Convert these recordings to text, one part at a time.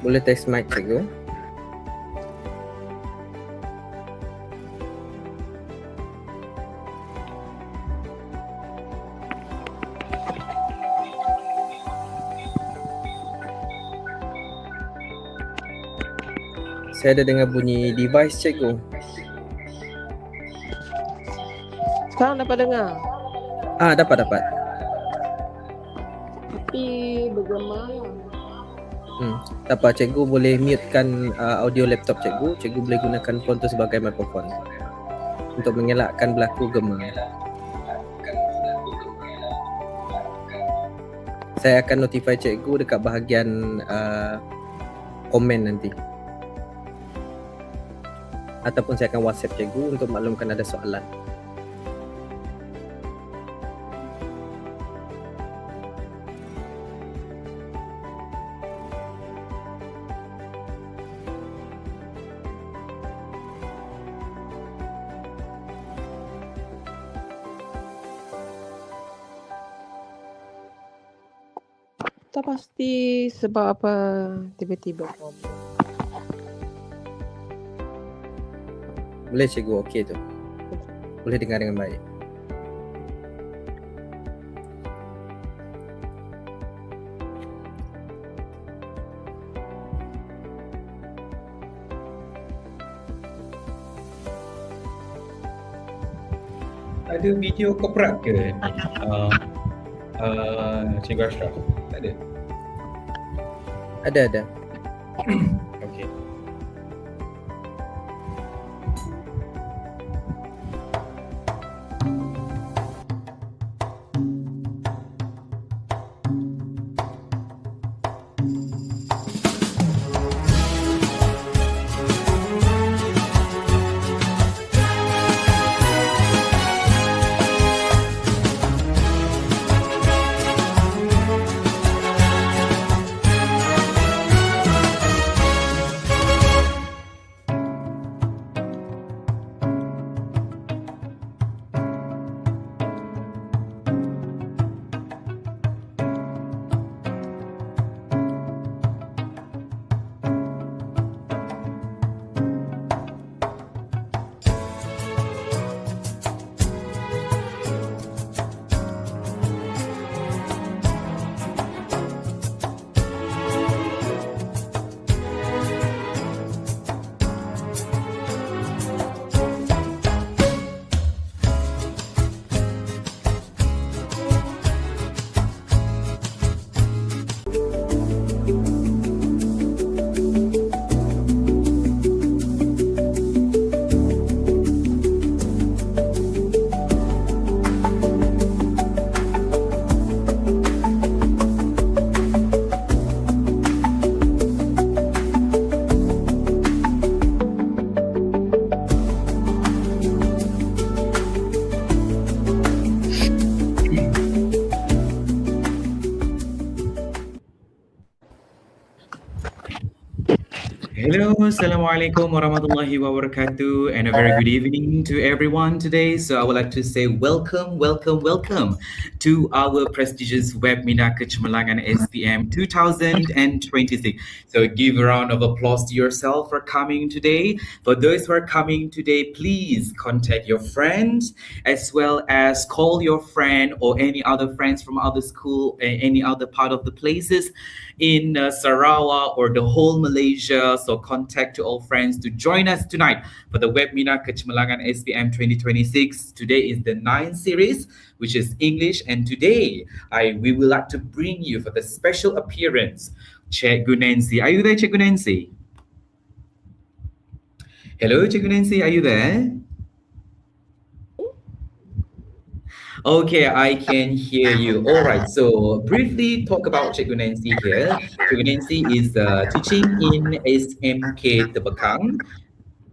Boleh test mic cikgu? Saya ada dengar bunyi device cikgu. Sekarang dapat dengar? Dapat. Tapi bergema. Tak apa, cikgu boleh mutekan audio laptop cikgu. Cikgu boleh gunakan phone tu sebagai mikrofon untuk mengelakkan berlaku gema. Saya akan notify cikgu dekat bahagian komen nanti. Ataupun saya akan WhatsApp cikgu untuk maklumkan ada soalan. Tak pasti sebab apa tiba-tiba problem. Boleh cikgu, okey tu. Boleh dengar dengan baik. Ada video korporat ke? Cikgu Ashraf? Tak ada? Ada. Okey. Hello, Assalamualaikum warahmatullahi wabarakatuh, and a very good evening to everyone today. So I would like to say welcome to our prestigious webinar Kecemerlangan SPM 2026. So give a round of applause to yourself for coming today. For those who are coming today, please contact your friends as well as call your friend or any other friends from other school, any other part of the places in Sarawak or the whole Malaysia. So contact to all friends to join us tonight for the webinar Kecemerlangan SPM 2026. Today is the 9th series, which is English, and today we would like to bring you for the special appearance Cikgu Nancy. Are you there, Cikgu Nancy? Hello, Cikgu Nancy, are you there? Okay, I can hear you. All right, so briefly talk about Cikgu Nancy here. Cikgu Nancy is teaching in SMK Tebekang,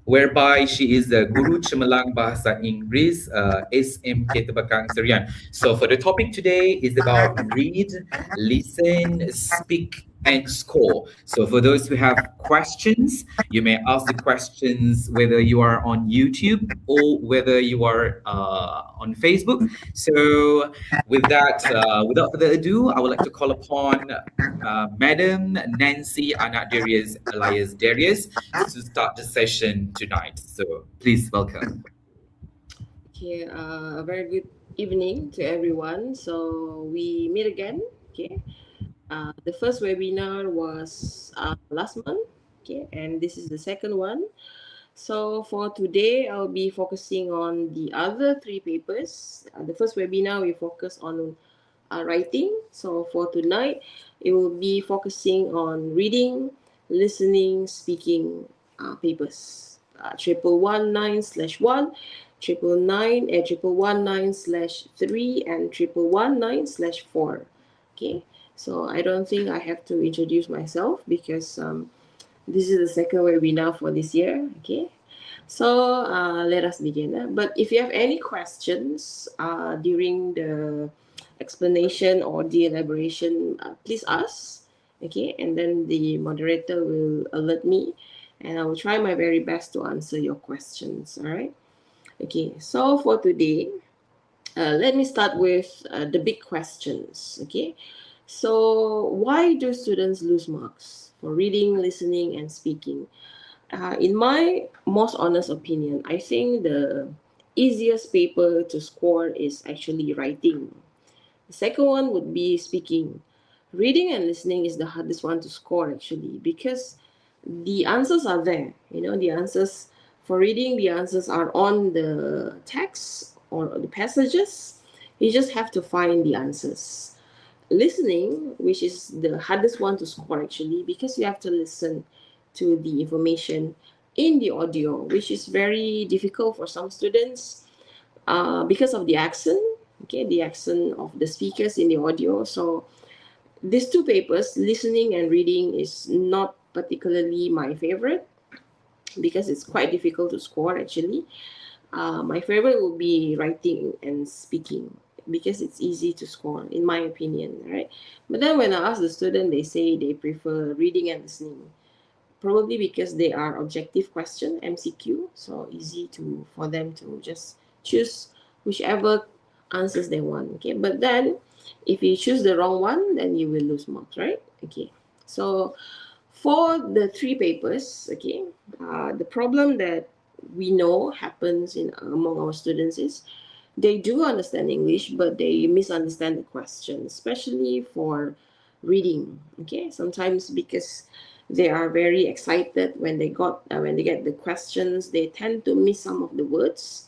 whereby she is the Guru Cemerlang Bahasa Inggeris, SMK Tebekang Serian. So for the topic today is about read, listen, speak, and score. So for those who have questions, you may ask the questions whether you are on YouTube or whether you are on Facebook. So with that, without further ado, I would like to call upon Madam Nancy Anak Derious alias Darius to start the session tonight. So please welcome. Okay, a very good evening to everyone. So we meet again. Okay, the first webinar was last month. Okay, and this is the second one. So for today, I'll be focusing on the other three papers. The first webinar we focus on writing. So for tonight, it will be focusing on reading, listening, speaking papers. 1119/1, 1119/3, and 1119/4. Okay, so I don't think I have to introduce myself because this is the second webinar for this year. Okay, so let us begin. But if you have any questions during the explanation or the elaboration, please ask. Okay, and then the moderator will alert me, and I will try my very best to answer your questions. All right. Okay, so for today, let me start with the big questions. Okay, so why do students lose marks for reading, listening, and speaking? In my most honest opinion, I think the easiest paper to score is actually writing. The second one would be speaking. Reading and listening is the hardest one to score actually because the answers are there. You know, the answers for reading, the answers are on the text or the passages. You just have to find the answers. Listening, which is the hardest one to score actually, because you have to listen to the information in the audio, which is very difficult for some students because of the accent. Okay, the accent of the speakers in the audio. So these two papers, listening and reading, is not particularly my favorite because it's quite difficult to score actually. My favorite would be writing and speaking because it's easy to score, in my opinion, right? But then when I ask the student, they say they prefer reading and listening, probably because they are objective question, MCQ, so easy to for them to just choose whichever answers they want. Okay, but then if you choose the wrong one, then you will lose marks, right? Okay, so for the three papers, okay, the problem that we know happens in among our students is they do understand English, but they misunderstand the question, especially for reading. Okay, sometimes because they are very excited when they get the questions, they tend to miss some of the words.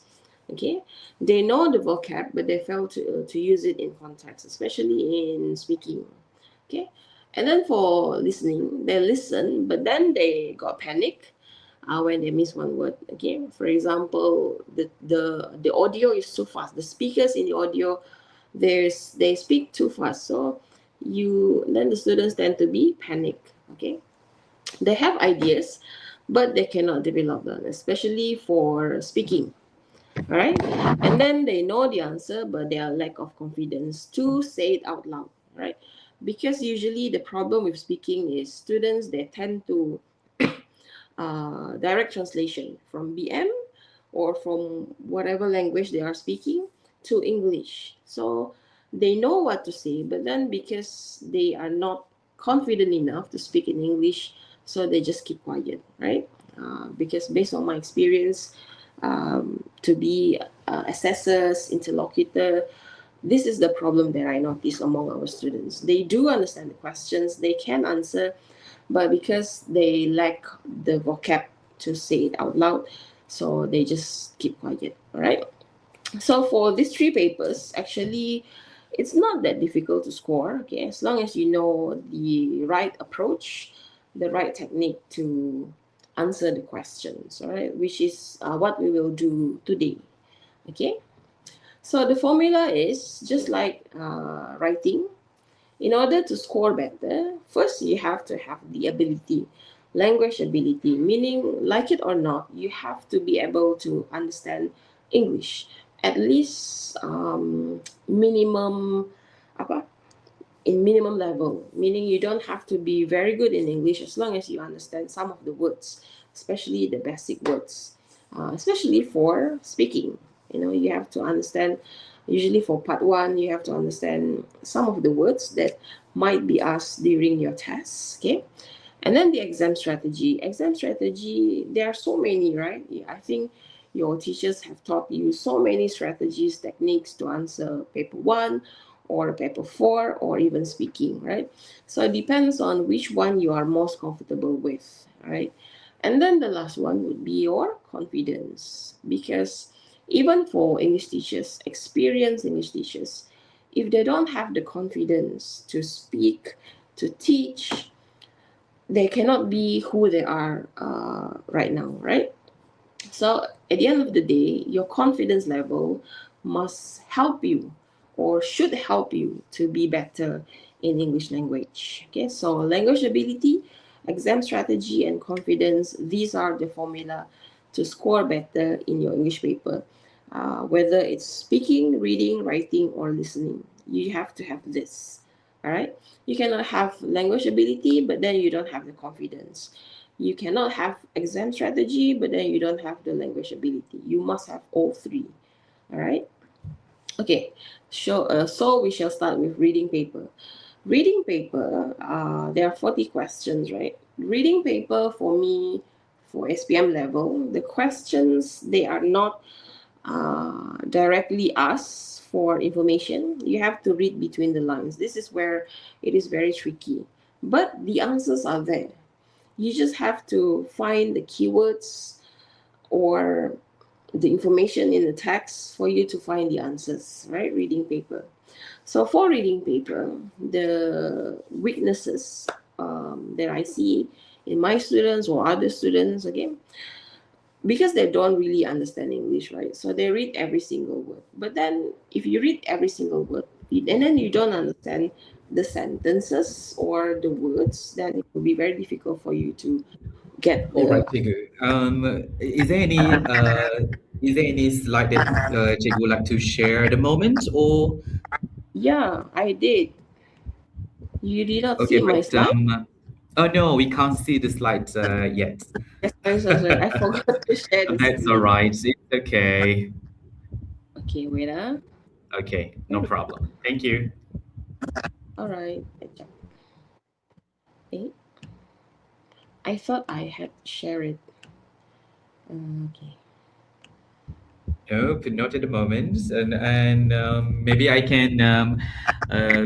Okay, they know the vocab, but they fail to use it in context, especially in speaking. Okay, and then for listening, they listen, but then they got panic when they miss one word. Okay, for example, the audio is too fast. The speakers in the audio, they speak too fast, so then the students tend to be panic. Okay, they have ideas, but they cannot develop them, especially for speaking. All right, and then they know the answer, but they are lack of confidence to say it out loud. Right, because usually the problem with speaking is students, they tend to direct translation from BM or from whatever language they are speaking to English. So they know what to say, but then because they are not confident enough to speak in English, so they just keep quiet, right? Because based on my experience, to be assessors, interlocutor, this is the problem that I notice among our students. They do understand the questions, they can answer, but because they lack the vocab to say it out loud, so they just keep quiet. All right, so for these three papers, actually it's not that difficult to score. Okay, as long as you know the right approach, the right technique to answer the questions. All right, which is what we will do today. Okay, so the formula is just like writing. In order to score better, first you have to have the ability, language ability, meaning like it or not, you have to be able to understand English. At least minimum apa? in minimum level, meaning you don't have to be very good in English as long as you understand some of the words, especially the basic words, especially for speaking. You have to understand, usually for part one, you have to understand some of the words that might be asked during your tests, okay? And then the exam strategy. Exam strategy, there are so many, right? I think your teachers have taught you so many strategies, techniques to answer paper one or paper four or even speaking, right? So it depends on which one you are most comfortable with, right? And then the last one would be your confidence, because even for English teachers, experienced English teachers, if they don't have the confidence to speak, to teach, they cannot be who they are right now, right? So at the end of the day, your confidence level must help you or should help you to be better in English language. Okay, so language ability, exam strategy, and confidence, these are the formula to score better in your English paper. Whether it's speaking, reading, writing, or listening, you have to have this. All right. You cannot have language ability, but then you don't have the confidence. You cannot have exam strategy, but then you don't have the language ability. You must have all three. All right. Okay. So we shall start with reading paper. Reading paper. There are 40 questions, right? Reading paper for me, for SPM level, the questions, they are not directly asked for information. You have to read between the lines. This is where it is very tricky. But the answers are there. You just have to find the keywords or the information in the text for you to find the answers, right? Reading paper. So for reading paper, the weaknesses that I see in my students or other students, again, because they don't really understand English, right? So they read every single word. But then if you read every single word and then you don't understand the sentences or the words, then it will be very difficult for you to get All right, the. Cikgu. Is there any slide that Cikgu would like to share at the moment, or Yeah, I did. You did not okay? see my But slide? oh no, we can't see the slides yet. Sorry. I forgot to share the That's all screen. right. It's okay. Okay, wait. Okay, no problem. Thank you. All right. Eh? I thought I had shared it. Okay. Nope, not at the moment. And maybe I can uh,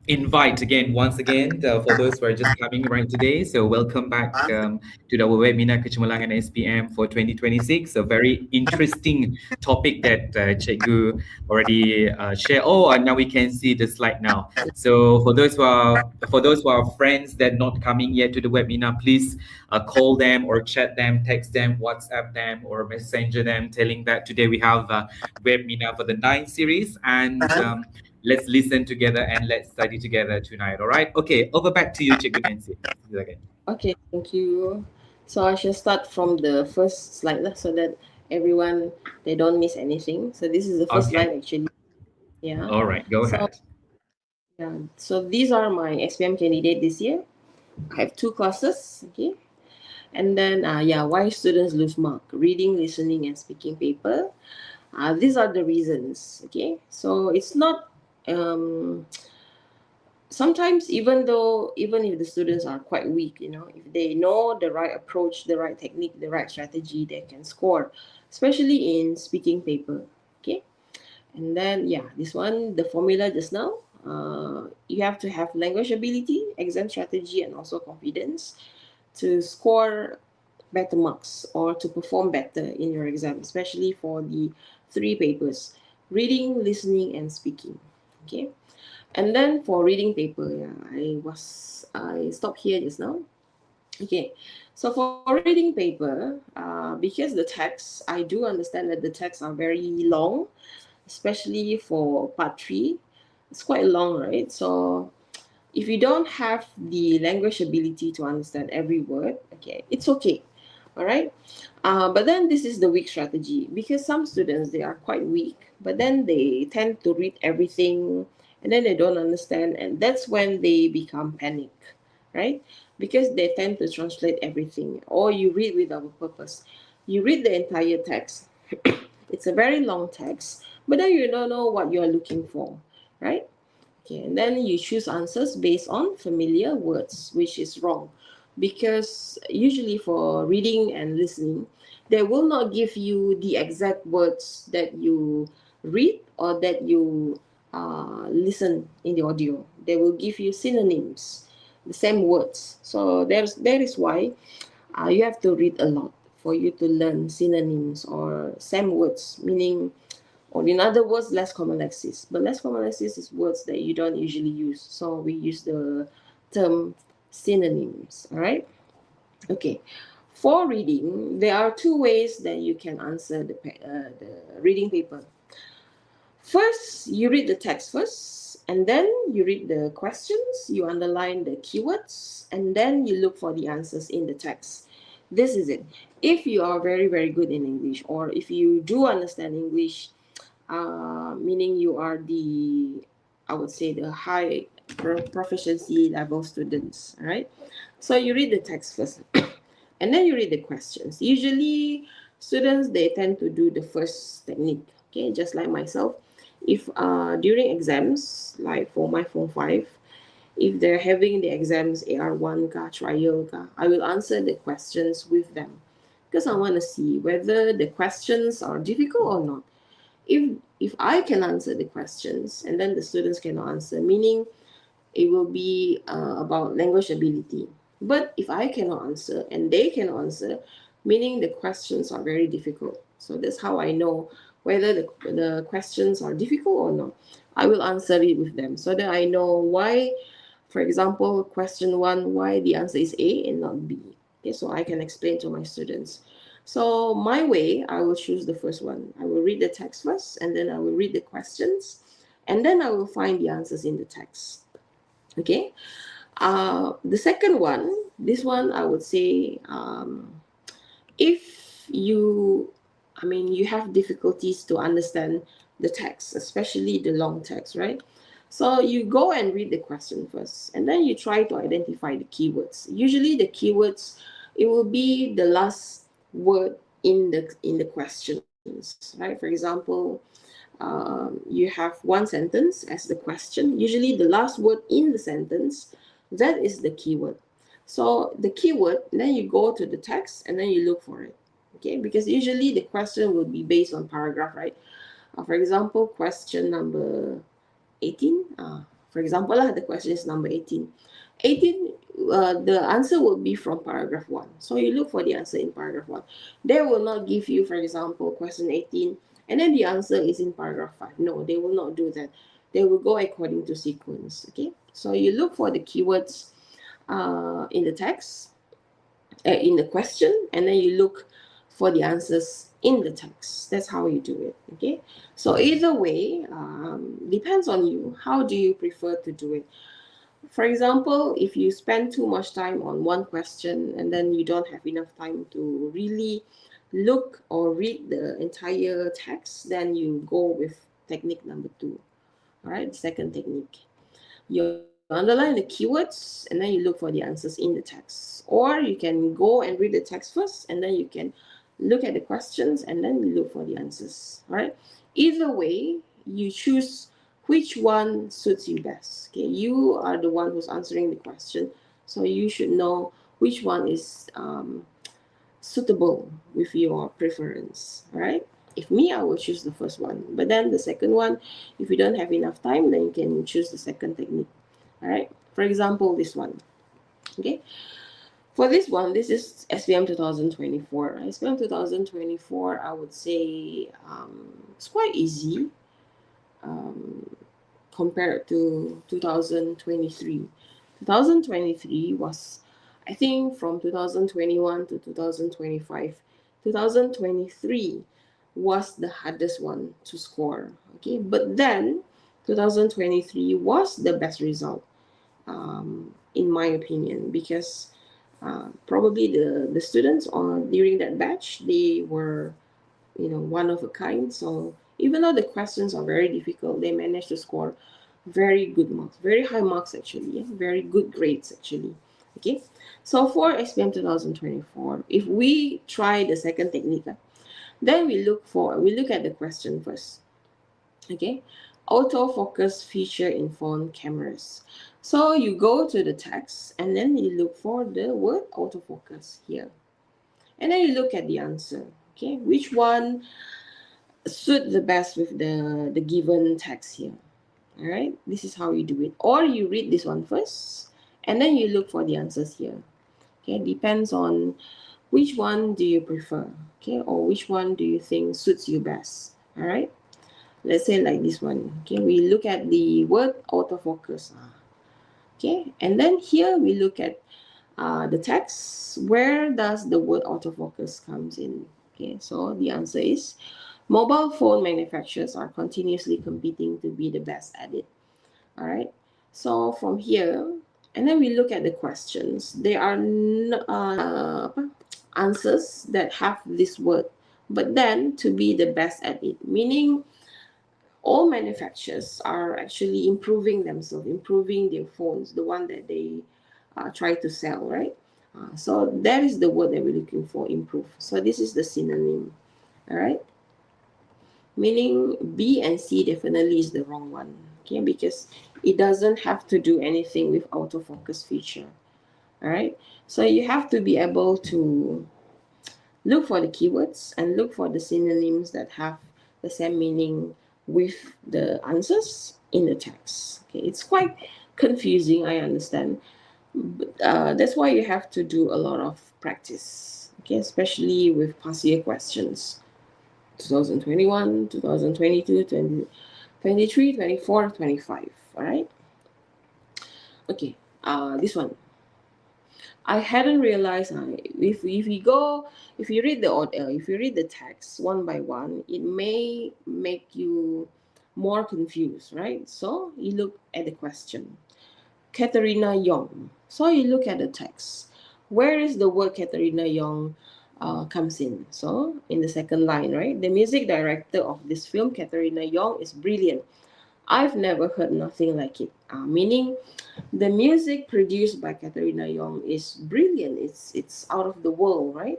invite again, once again, for those who are just coming right today. So welcome back to our webinar Kecemerlangan SPM for 2026. A very interesting topic that Cikgu already shared. Oh, and now we can see the slide now. So for those who are friends that not coming yet to the webinar, please call them or chat them, text them, WhatsApp them, or messenger them, telling that today we have a webinar for the 9th series, and let's listen together and let's study together tonight. All right. Okay. Over back to you, Cikgu Nancy. Okay. Okay, thank you. So I shall start from the first slide lah, so that everyone they don't miss anything. So this is the first Okay. slide actually. Yeah. All right. Go So ahead. yeah. So these are my SPM candidate this year. I have two classes. Okay. And then why students lose mark? Reading, listening, and speaking paper. These are the reasons. Okay. So it's not sometimes even if the students are quite weak, if they know the right approach, the right technique, the right strategy, they can score, especially in speaking paper. Okay. And then this one, the formula just now, you have to have language ability, exam strategy, and also confidence to score better marks or to perform better in your exam, especially for the three papers: reading, listening, and speaking. Okay. And then for reading paper, I stopped here just now. Okay, so for reading paper, because the texts, I do understand that the texts are very long, especially for part three. It's quite long, right? So if you don't have the language ability to understand every word, okay, it's okay. All right. But then this is the weak strategy, because some students, they are quite weak, but then they tend to read everything and then they don't understand, and that's when they become panic, right? Because they tend to translate everything, or you read without purpose. You read the entire text. It's a very long text, but then you don't know what you're looking for, right? Okay, and then you choose answers based on familiar words, which is wrong, because usually for reading and listening, they will not give you the exact words that you read or that you listen in the audio. They will give you synonyms, the same words. So that is why you have to read a lot for you to learn synonyms or same words, meaning, or in other words, less common lexis. But less common lexis is words that you don't usually use. So we use the term synonyms, all right? Okay. For reading, there are two ways that you can answer the reading paper. First, you read the text first, and then you read the questions, you underline the keywords, and then you look for the answers in the text. This is it. If you are very, very good in English, or if you do understand English, meaning you are I would say, the high proficiency level students, all right? So you read the text first, and then you read the questions. Usually, students, they tend to do the first technique, okay? Just like myself. If during exams, like for my Form 5, if they're having the exams AR1 ka, trial ka, I will answer the questions with them because I want to see whether the questions are difficult or not. If I can answer the questions and then the students cannot answer, meaning it will be about language ability. But if I cannot answer and they can answer, meaning the questions are very difficult. So that's how I know whether the questions are difficult or not. I will answer it with them so that I know why, for example, question 1, why the answer is A and not B. Okay, so I can explain to my students. So my way, I will choose the first one. I will read the text first, and then I will read the questions, and then I will find the answers in the text. Okay. The second one, this one I would say, if you have difficulties to understand the text, especially the long text, right? So you go and read the question first, and then you try to identify the keywords. Usually the keywords, it will be the last word in the questions, right? For example, you have one sentence as the question. Usually the last word in the sentence, that is the keyword. So the keyword, then you go to the text and then you look for it. Okay, because usually the question will be based on paragraph, right? For example, question number 18. For example, the question is number 18. 18, the answer will be from paragraph 1. So you look for the answer in paragraph 1. They will not give you, for example, question 18, and then the answer is in paragraph 5. No, they will not do that. They will go according to sequence. Okay, so you look for the keywords in the text, in the question, and then you look for the answers in the text. That's how you do it. Okay, so either way, depends on you. How do you prefer to do it? For example, if you spend too much time on one question and then you don't have enough time to really look or read the entire text, then you go with technique number 2. All right, second technique. You underline the keywords and then you look for the answers in the text. Or you can go and read the text first and then you can look at the questions and then you look for the answers. All right. Either way, you choose which one suits you best. Okay, you are the one who's answering the question, so you should know which one is suitable with your preference. All right. If me, I will choose the first one. But then the second one, if you don't have enough time, then you can choose the second technique. All right. For example, this one. Okay. For this one, this is SPM 2024. SPM 2024, I would say it's quite easy compared to 2023. 2023 was, I think, from 2021 to 2025. 2023 was the hardest one to score. Okay, but then 2023 was the best result, in my opinion, because probably the students on during that batch, they were, one of a kind. So even though the questions are very difficult, they managed to score very good marks, very high marks actually, very good grades actually. Okay, so for SPM 2024, if we try the second technique, then we look at the question first. Okay, autofocus feature in phone cameras. So you go to the text and then you look for the word autofocus here, and then you look at the answer. Okay, which one suit the best with the given text here? All right, this is how you do it. Or you read this one first and then you look for the answers here. Okay, depends on which one do you prefer, okay, or which one do you think suits you best. All right, let's say like this one. Okay, we look at the word autofocus. Okay, and then here we look at the text. Where does the word autofocus comes in? Okay, so the answer is mobile phone manufacturers are continuously competing to be the best at it. All right, so from here, and then we look at the questions. There are answers that have this word, but then to be the best at it, meaning all manufacturers are actually improving themselves, improving their phones, the one that they try to sell, right? So that is the word that we're looking for, improve. So this is the synonym, all right? Meaning B and C definitely is the wrong one, okay? Because it doesn't have to do anything with autofocus feature, all right? So you have to be able to look for the keywords and look for the synonyms that have the same meaning with the answers in the text. Okay, it's quite confusing, I understand. But, that's why you have to do a lot of practice, okay, especially with past year questions. 2021, 2022, 2023, 24, 25. All right. Okay. This one. I hadn't realized if you read the text one by one, it may make you more confused, right? So you look at the question. Katerina Young. So you look at the text. Where is the word Katerina Young comes in? So in the second line, right? The music director of this film, Katerina Young, is brilliant. I've never heard nothing like it. Meaning, the music produced by Katerina Young is brilliant. It's out of the world, right?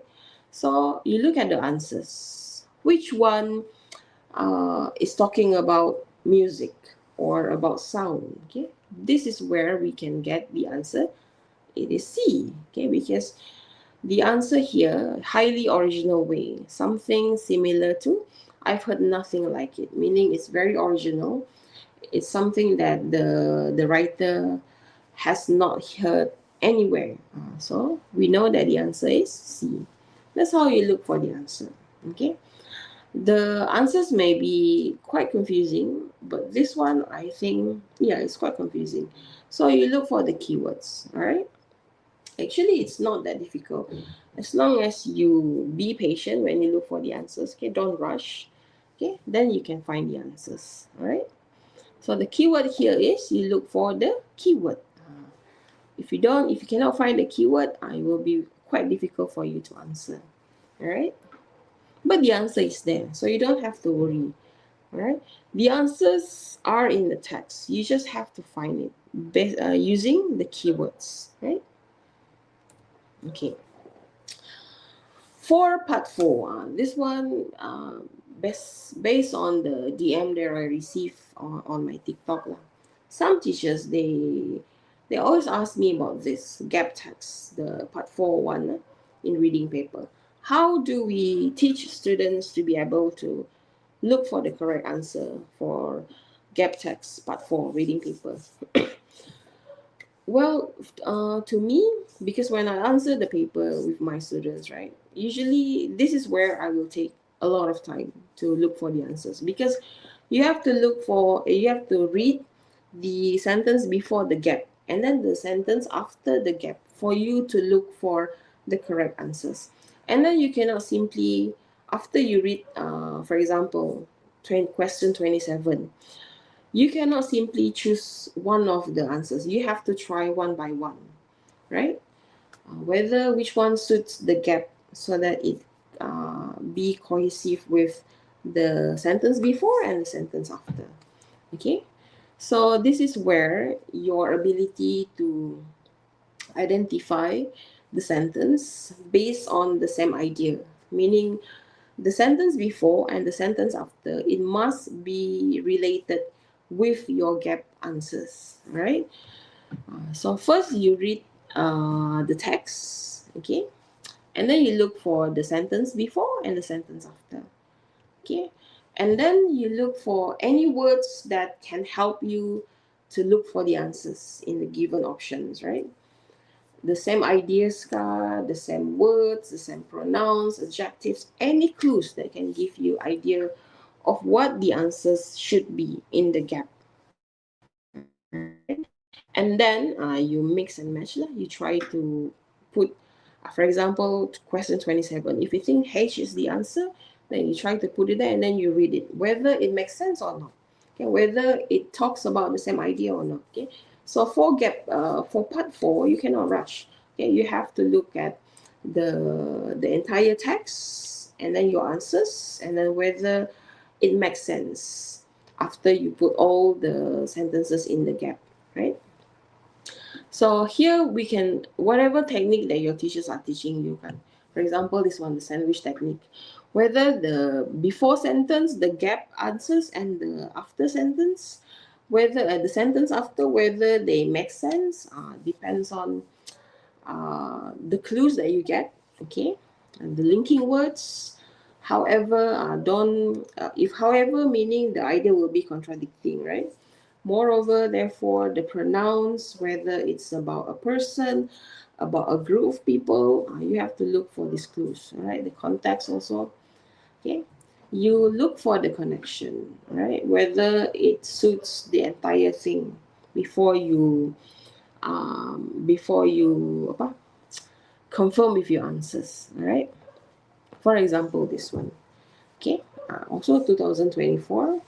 So you look at the answers. Which one is talking about music or about sound? Okay, this is where we can get the answer. It is C. Okay, because the answer here, highly original way, something similar to. I've heard nothing like it. Meaning it's very original. It's something that the writer has not heard anywhere. So we know that the answer is C. That's how you look for the answer. Okay. The answers may be quite confusing, but this one I think, yeah, it's quite confusing. So you look for the keywords. All right. Actually, it's not that difficult. As long as you be patient when you look for the answers. Okay. Don't rush. Okay. Then you can find the answers. All right. So the keyword here is you look for the keyword. If you cannot find the keyword, it will be quite difficult for you to answer. All right. But the answer is there, so you don't have to worry. All right. The answers are in the text. You just have to find it using the keywords. Right. Okay. For part 4, this one based on the DM that I received on my TikTok. Some teachers, they always ask me about this gap text, the part 4 one in reading paper. How do we teach students to be able to look for the correct answer for gap text part 4 reading paper? Well, to me, because when I answer the paper with my students, right, usually this is where I will take a lot of time to look for the answers, because you have to read the sentence before the gap and then the sentence after the gap for you to look for the correct answers. And then you cannot simply, after you read, for example, question 27, you cannot simply choose one of the answers. You have to try one by one, right? Which one suits the gap so that it be cohesive with the sentence before and the sentence after. Okay, So this is where your ability to identify the sentence based on the same idea, meaning the sentence before and the sentence after, it must be related with your gap answers, right? So first you read the text, okay, and then you look for the sentence before and the sentence after, okay, and then you look for any words that can help you to look for the answers in the given options, right? The same ideas, the same words, the same pronouns, adjectives, any clues that can give you idea of what the answers should be in the gap, right? And then you mix and match. You try to put, for example, question 27. If you think H is the answer, then you try to put it there and then you read it, whether it makes sense or not. Okay, whether it talks about the same idea or not. Okay, so for part 4, you cannot rush. Okay, you have to look at the entire text and then your answers and then whether it makes sense after you put all the sentences in the gap, right? So here we can, whatever technique that your teachers are teaching you can, for example, this one, the sandwich technique, whether the before sentence, the gap answers and the after sentence, whether the sentence after, whether they make sense, depends on the clues that you get, okay, and the linking words. However, don't, if however meaning the idea will be contradicting, right? Moreover, therefore, the pronouns, whether it's about a person, about a group of people, you have to look for these clues, right? The context also, okay? You look for the connection, right? Whether it suits the entire thing before you apa, confirm with your answers, all right? For example, this one, okay? Also 2024.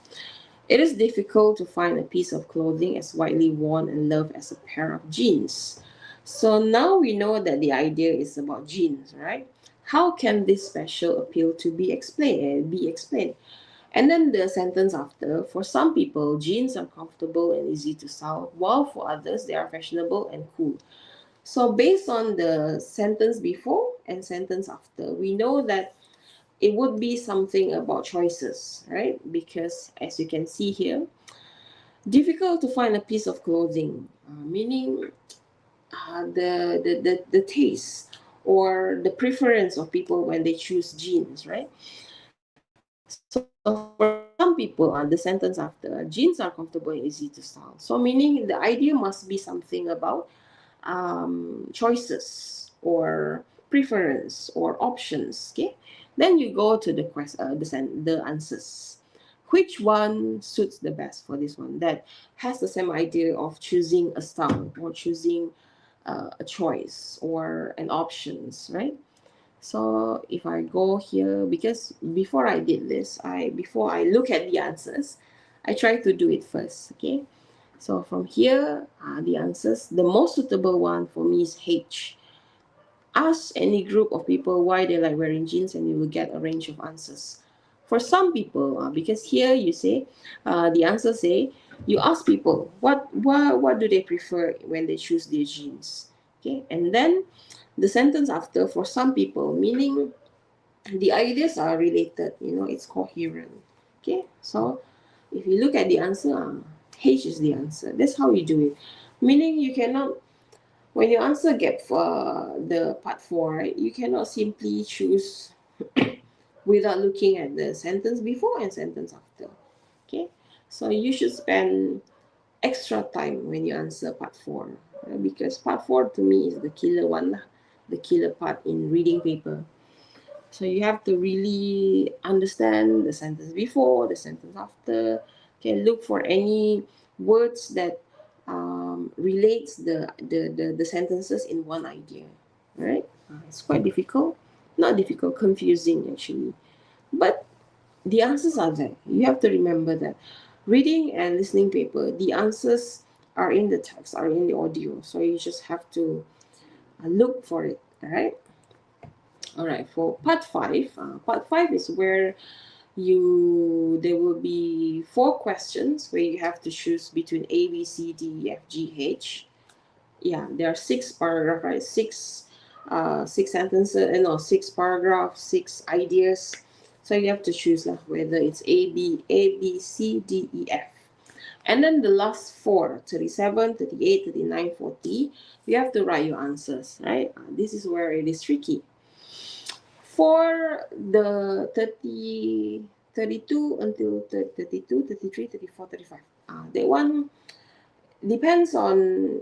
It is difficult to find a piece of clothing as widely worn and loved as a pair of jeans. So now we know that the idea is about jeans, right? How can this special appeal to be explained? And then the sentence after, for some people, jeans are comfortable and easy to style, while for others, they are fashionable and cool. So based on the sentence before and sentence after, we know that it would be something about choices, right? Because as you can see here, difficult to find a piece of clothing, meaning the taste or the preference of people when they choose jeans, right? So for some people, the sentence after, jeans are comfortable and easy to style. So meaning the idea must be something about choices or preference or options, okay? Then you go to the answers. Which one suits the best for this one? That has the same idea of choosing a style or choosing a choice or an options, right? So if I go here, because before I did this, before I look at the answers, I try to do it first, okay? So from here, the answers, the most suitable one for me is H. Ask any group of people why they like wearing jeans and you will get a range of answers. For some people, because here you say, the answer say, you ask people, what do they prefer when they choose their jeans? Okay, and then the sentence after, for some people, meaning the ideas are related, it's coherent. Okay, so if you look at the answer, H is the answer. That's how you do it. Meaning you cannot, when you answer gap for the part 4, right, you cannot simply choose without looking at the sentence before and sentence after. Okay, so you should spend extra time when you answer part 4, because part 4 to me is the killer one, the killer part in reading paper. So you have to really understand the sentence before, the sentence after. Okay, look for any words that relates the sentences in one idea. Right? It's quite difficult. Not difficult, confusing actually. But the answers are there. You have to remember that. Reading and listening paper, the answers are in the text, are in the audio. So you just have to look for it. All right. All right, for part 5 is where there will be 4 questions where you have to choose between A, B, C, D, E, F, G, H. Yeah, there are 6 paragraphs, right? 6 sentences, no, 6 paragraphs, 6 ideas. So you have to choose whether it's A, B, C, D, E, F. And then the last 4, 37, 38, 39, 40, you have to write your answers, right? This is where it is tricky. For the 32 until 32, 33, 34, 35, that one depends on,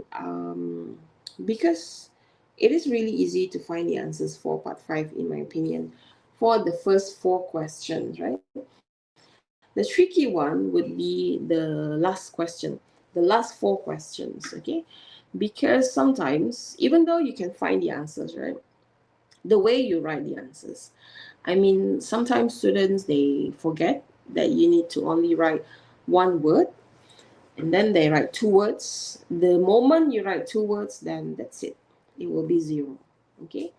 because it is really easy to find the answers for part 5, in my opinion, for the first 4 questions, right? The tricky one would be the last question, the last 4 questions, okay? Because sometimes, even though you can find the answers, right, the way you write the answers, I mean, sometimes students, they forget that you need to only write one word, and then they write 2 words. The moment you write 2 words, then that's it. It will be 0, okay?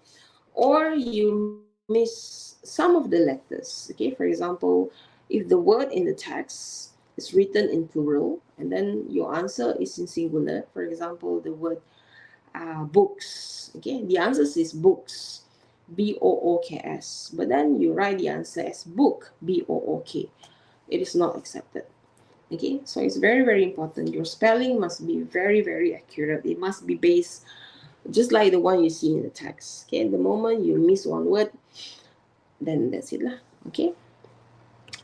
Or you miss some of the letters, okay? For example, if the word in the text is written in plural, and then your answer is in singular, for example, the word books, okay? The answer is books, B-O-O-K-S. But then you write the answer as book, B-O-O-K. It is not accepted. Okay, so it's very, very important. Your spelling must be very, very accurate. It must be based just like the one you see in the text. Okay, the moment you miss one word, then that's it lah. Okay.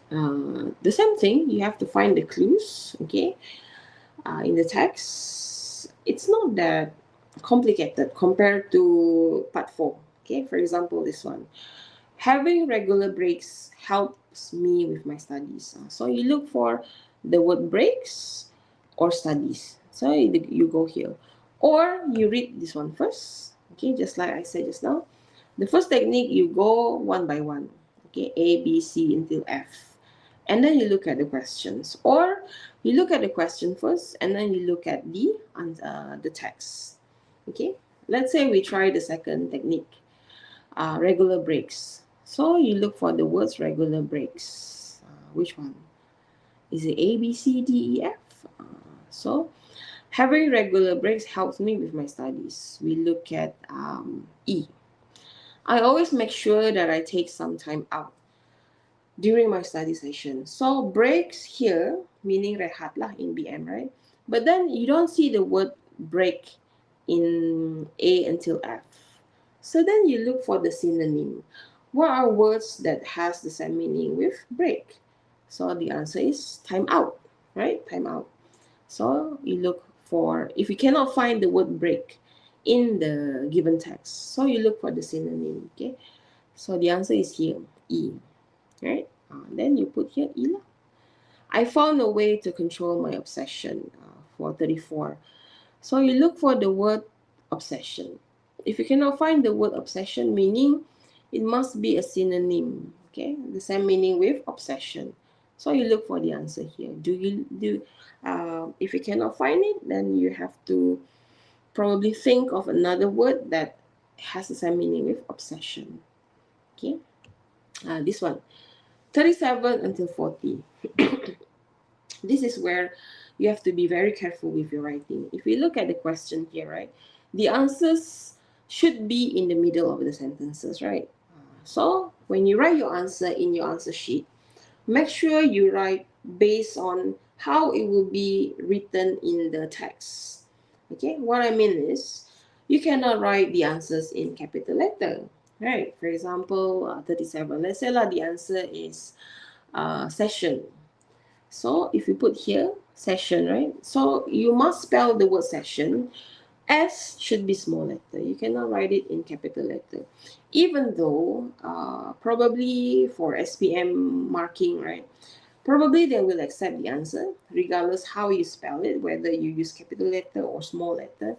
The same thing, you have to find the clues. Okay, in the text, it's not that complicated compared to part 4. Okay, for example, this one. Having regular breaks helps me with my studies. So you look for the word breaks or studies. So you go here. Or you read this one first. Okay, just like I said just now. The first technique, you go one by one. Okay, A, B, C until F. And then you look at the questions. Or you look at the question first and then you look at the text. Okay, let's say we try the second technique. Regular breaks. So you look for the words regular breaks. Which one? Is it A, B, C, D, E, F? So having regular breaks helps me with my studies. We look at E. I always make sure that I take some time out during my study session. So breaks here, meaning rehat lah in BM, right? But then you don't see the word break in A until F. So then you look for the synonym. What are words that has the same meaning with break? So the answer is time out, right? Time out. So you look for, if you cannot find the word break in the given text, so you look for the synonym, okay? So the answer is here, E, right? Then you put here E lah. I found a way to control my obsession for 34. So you look for the word obsession. If you cannot find the word obsession, meaning it must be a synonym, okay? The same meaning with obsession. So you look for the answer here. If you cannot find it, then you have to probably think of another word that has the same meaning with obsession. Okay? This one, 37 until 40. This is where you have to be very careful with your writing. If you look at the question here, right, the answers should be in the middle of the sentences, right? So when you write your answer in your answer sheet, make sure you write based on how it will be written in the text. Okay, what I mean is, you cannot write the answers in capital letter, right? For example, 37, let's say the answer is session. So if you put here session, right? So you must spell the word session. S should be small letter. You cannot write it in capital letter. Even though probably for SPM marking, right? Probably they will accept the answer regardless how you spell it, whether you use capital letter or small letter.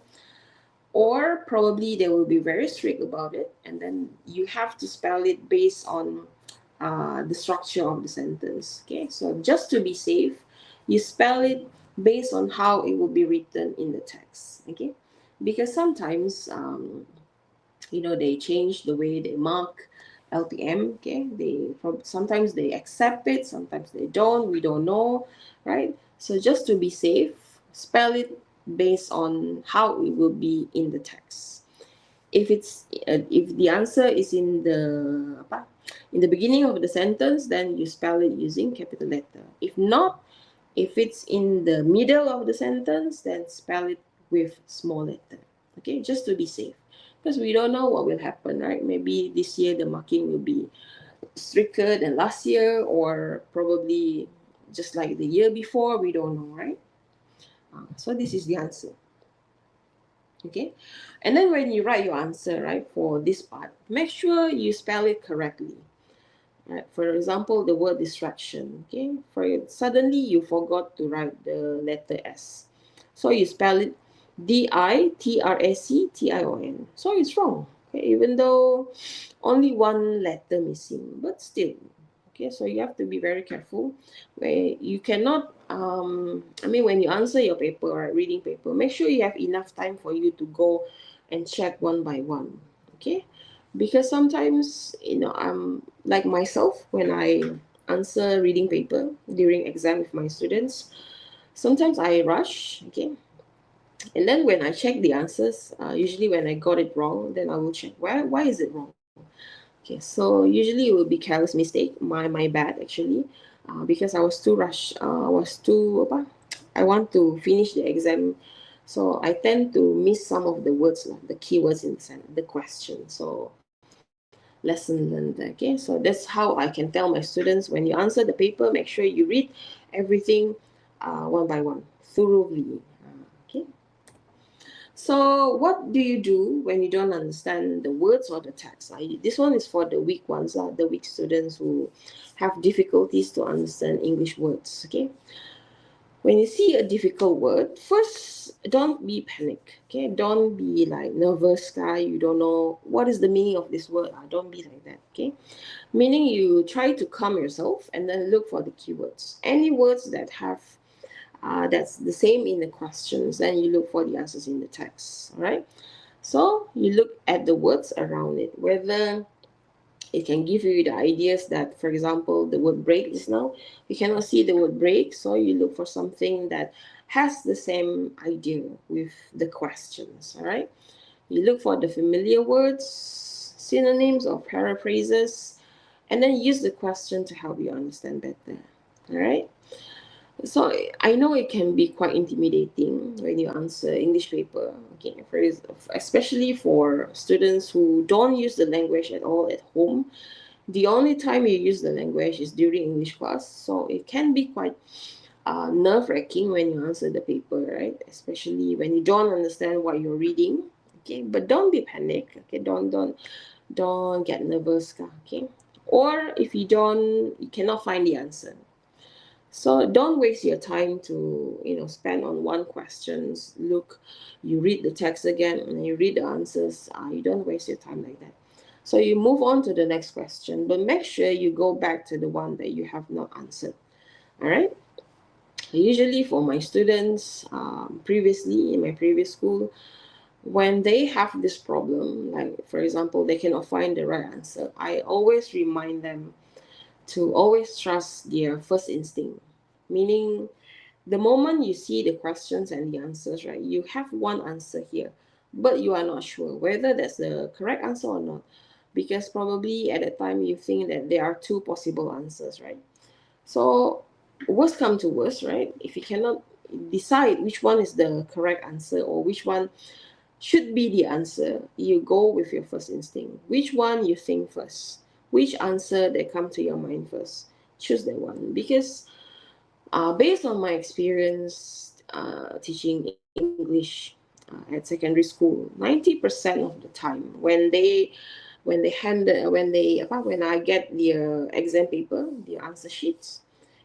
Or probably they will be very strict about it, and then you have to spell it based on the structure of the sentence. Okay, so just to be safe, you spell it based on how it will be written in the text. Okay, because sometimes they change the way they mark LPM. Okay, sometimes they accept it, sometimes they don't. We don't know, right? So just to be safe, spell it based on how it will be in the text. If the answer is in the beginning of the sentence, then you spell it using capital letter. If not, if it's in the middle of the sentence, then spell it with small letter. Okay, just to be safe, because we don't know what will happen, right? Maybe this year the marking will be stricter than last year, or probably just like the year before. We don't know, right? So this is the answer. Okay, and then when you write your answer, right, for this part, make sure you spell it correctly. Right? For example, the word distraction. Okay, suddenly you forgot to write the letter S, so you spell it DITRACTION. So it's wrong. Okay, even though only one letter missing, but still. Okay, so you have to be very careful. Where you cannot, when you answer your paper, right, reading paper, make sure you have enough time for you to go and check one by one. Okay, because sometimes, I'm like myself, when I answer reading paper during exam with my students, sometimes I rush. Okay, and then when I check the answers, usually when I got it wrong, then I will check why is it wrong. Okay, so usually it will be careless mistake, my bad actually, because I was too rushed. I was too I want to finish the exam, so I tend to miss some of the words, the keywords in the question. So lesson learned. Okay, so that's how I can tell my students, when you answer the paper, make sure you read everything one by one thoroughly. Okay. So what do you do when you don't understand the words or the text? This one is for the weak ones, the weak students who have difficulties to understand English words. Okay. When you see a difficult word, first, don't be panic. Okay, don't be like nervous, guy. You don't know what is the meaning of this word. Don't be like that. Okay, meaning you try to calm yourself and then look for the keywords. Any words that have that's the same in the questions, then you look for the answers in the text. All right. So you look at the words around it, whether it can give you the ideas that, for example, the word break is now, you cannot see the word break, so you look for something that has the same idea with the questions. All right. You look for the familiar words, synonyms, or paraphrases, and then use the question to help you understand better. All right. So I know it can be quite intimidating when you answer English paper. Okay, especially for students who don't use the language at all at home. The only time you use the language is during English class, so it can be quite nerve-wracking when you answer the paper, right? Especially when you don't understand what you're reading. Okay, but don't be panicked. Okay, don't get nervous. Okay, or if you cannot find the answer. So don't waste your time to spend on one questions. Look, you read the text again and you read the answers. You don't waste your time like that. So you move on to the next question, but make sure you go back to the one that you have not answered. All right. Usually for my students, previously in my previous school, when they have this problem, like for example, they cannot find the right answer, I always remind them to always trust their first instinct. Meaning, the moment you see the questions and the answers, right, you have one answer here, but you are not sure whether that's the correct answer or not. Because probably at that time you think that there are two possible answers, right? So, worst come to worst, right? If you cannot decide which one is the correct answer or which one should be the answer, you go with your first instinct. Which one you think first? Which answer that come to your mind first? Choose that one. Because based on my experience teaching English at secondary school, 90% of the time when I get the exam paper, the answer sheets,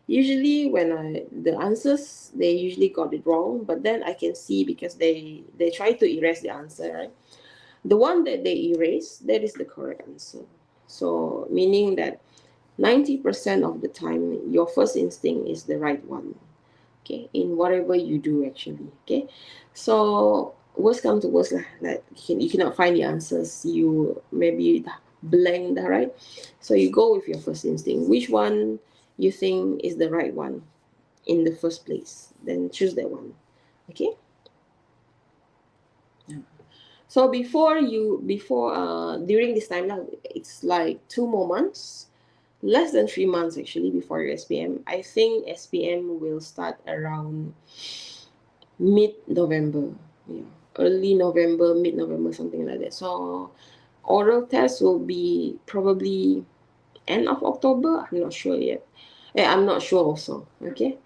usually the answers, they usually got it wrong, but then I can see because they try to erase the answer, right? The one that they erase, that is the correct answer. So meaning that 90% of the time, your first instinct is the right one. Okay, in whatever you do actually. Okay, so worst come to worst, like you cannot find the answers. You maybe blank, right? So you go with your first instinct. Which one you think is the right one in the first place? Then choose that one. Okay. So during this time, it's like 2 more months, less than 3 months actually before your SPM. I think SPM will start around mid-November, yeah, early November, mid-November, something like that. So oral test will be probably end of October. I'm not sure yet. I'm not sure also. Okay.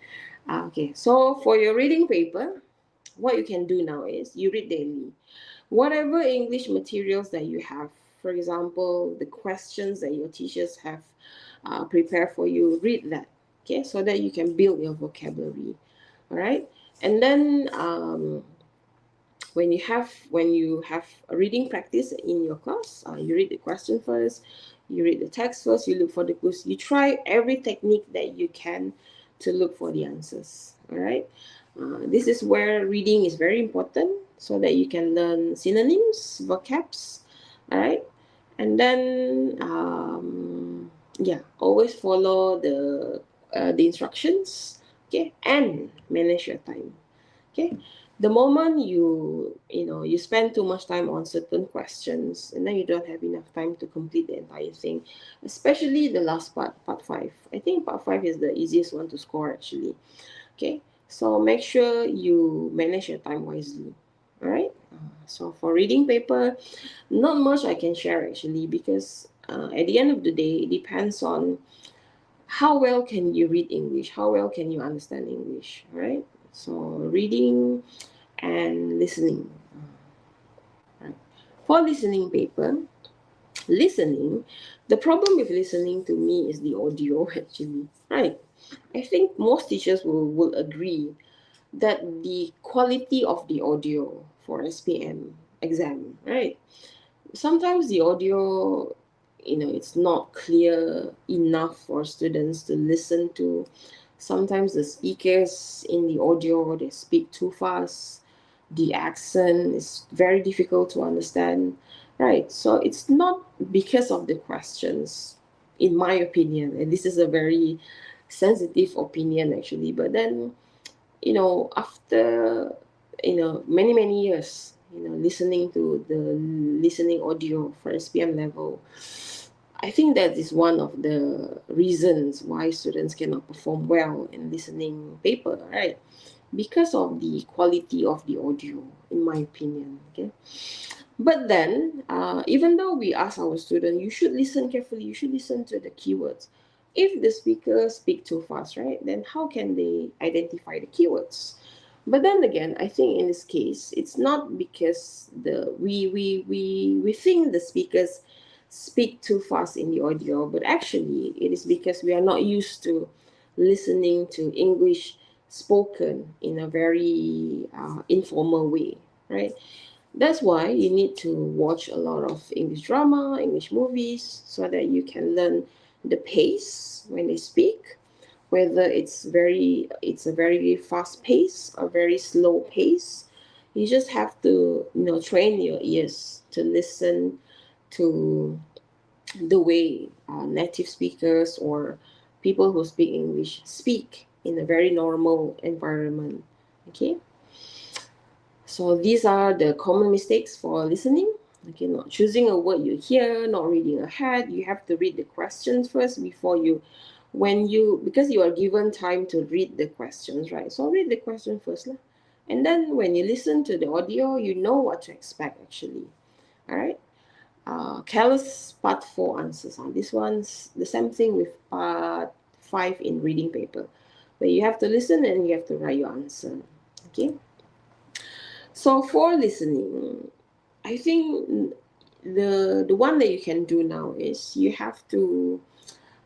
Okay. So for your reading paper, what you can do now is you read daily. Whatever English materials that you have, for example, the questions that your teachers have prepared for you, read that. Okay, so that you can build your vocabulary. All right, and then when you have a reading practice in your class, you read the question first, you read the text first, you look for the clues, you try every technique that you can to look for the answers. All right, this is where reading is very important so that you can learn synonyms, vocabs. All right, and then yeah, always follow the instructions. Okay, and manage your time. Okay, the moment you spend too much time on certain questions, and then you don't have enough time to complete the entire thing, especially the last part 5. I think part 5 is the easiest one to score actually. Okay, so make sure you manage your time wisely. All right, so for reading paper, not much I can share actually, because at the end of the day, it depends on how well can you read English, how well can you understand English. All right, so reading and listening. Right. For listening paper, the problem with listening to me is the audio actually. Right, I think most teachers will agree that the quality of the audio for SPM exam, right? Sometimes the audio, it's not clear enough for students to listen to. Sometimes the speakers in the audio, they speak too fast. The accent is very difficult to understand, right? So it's not because of the questions, in my opinion, and this is a very sensitive opinion actually, but then after many years listening to the listening audio for SPM level, I think that is one of the reasons why students cannot perform well in listening paper, right? Because of the quality of the audio, in my opinion. Okay, but then even though we ask our student, you should listen carefully, you should listen to the keywords. If the speakers speak too fast, right, then how can they identify the keywords? But then again, I think in this case, it's not because we think the speakers speak too fast in the audio, but actually it is because we are not used to listening to English spoken in a very informal way, right? That's why you need to watch a lot of English drama, English movies, so that you can learn the pace when they speak, whether it's a very fast pace or very slow pace. You just have to train your ears to listen to the way native speakers or people who speak English speak in a very normal environment. Okay, so these are the common mistakes for listening. Okay, not choosing a word you hear, not reading ahead. You have to read the questions first before because you are given time to read the questions, right? So read the question first lah. And then when you listen to the audio, you know what to expect actually. All right. Careless part 4 answers. This one's the same thing with part 5 in reading paper, where you have to listen and you have to write your answer. Okay. So for listening, I think the one that you can do now is you have to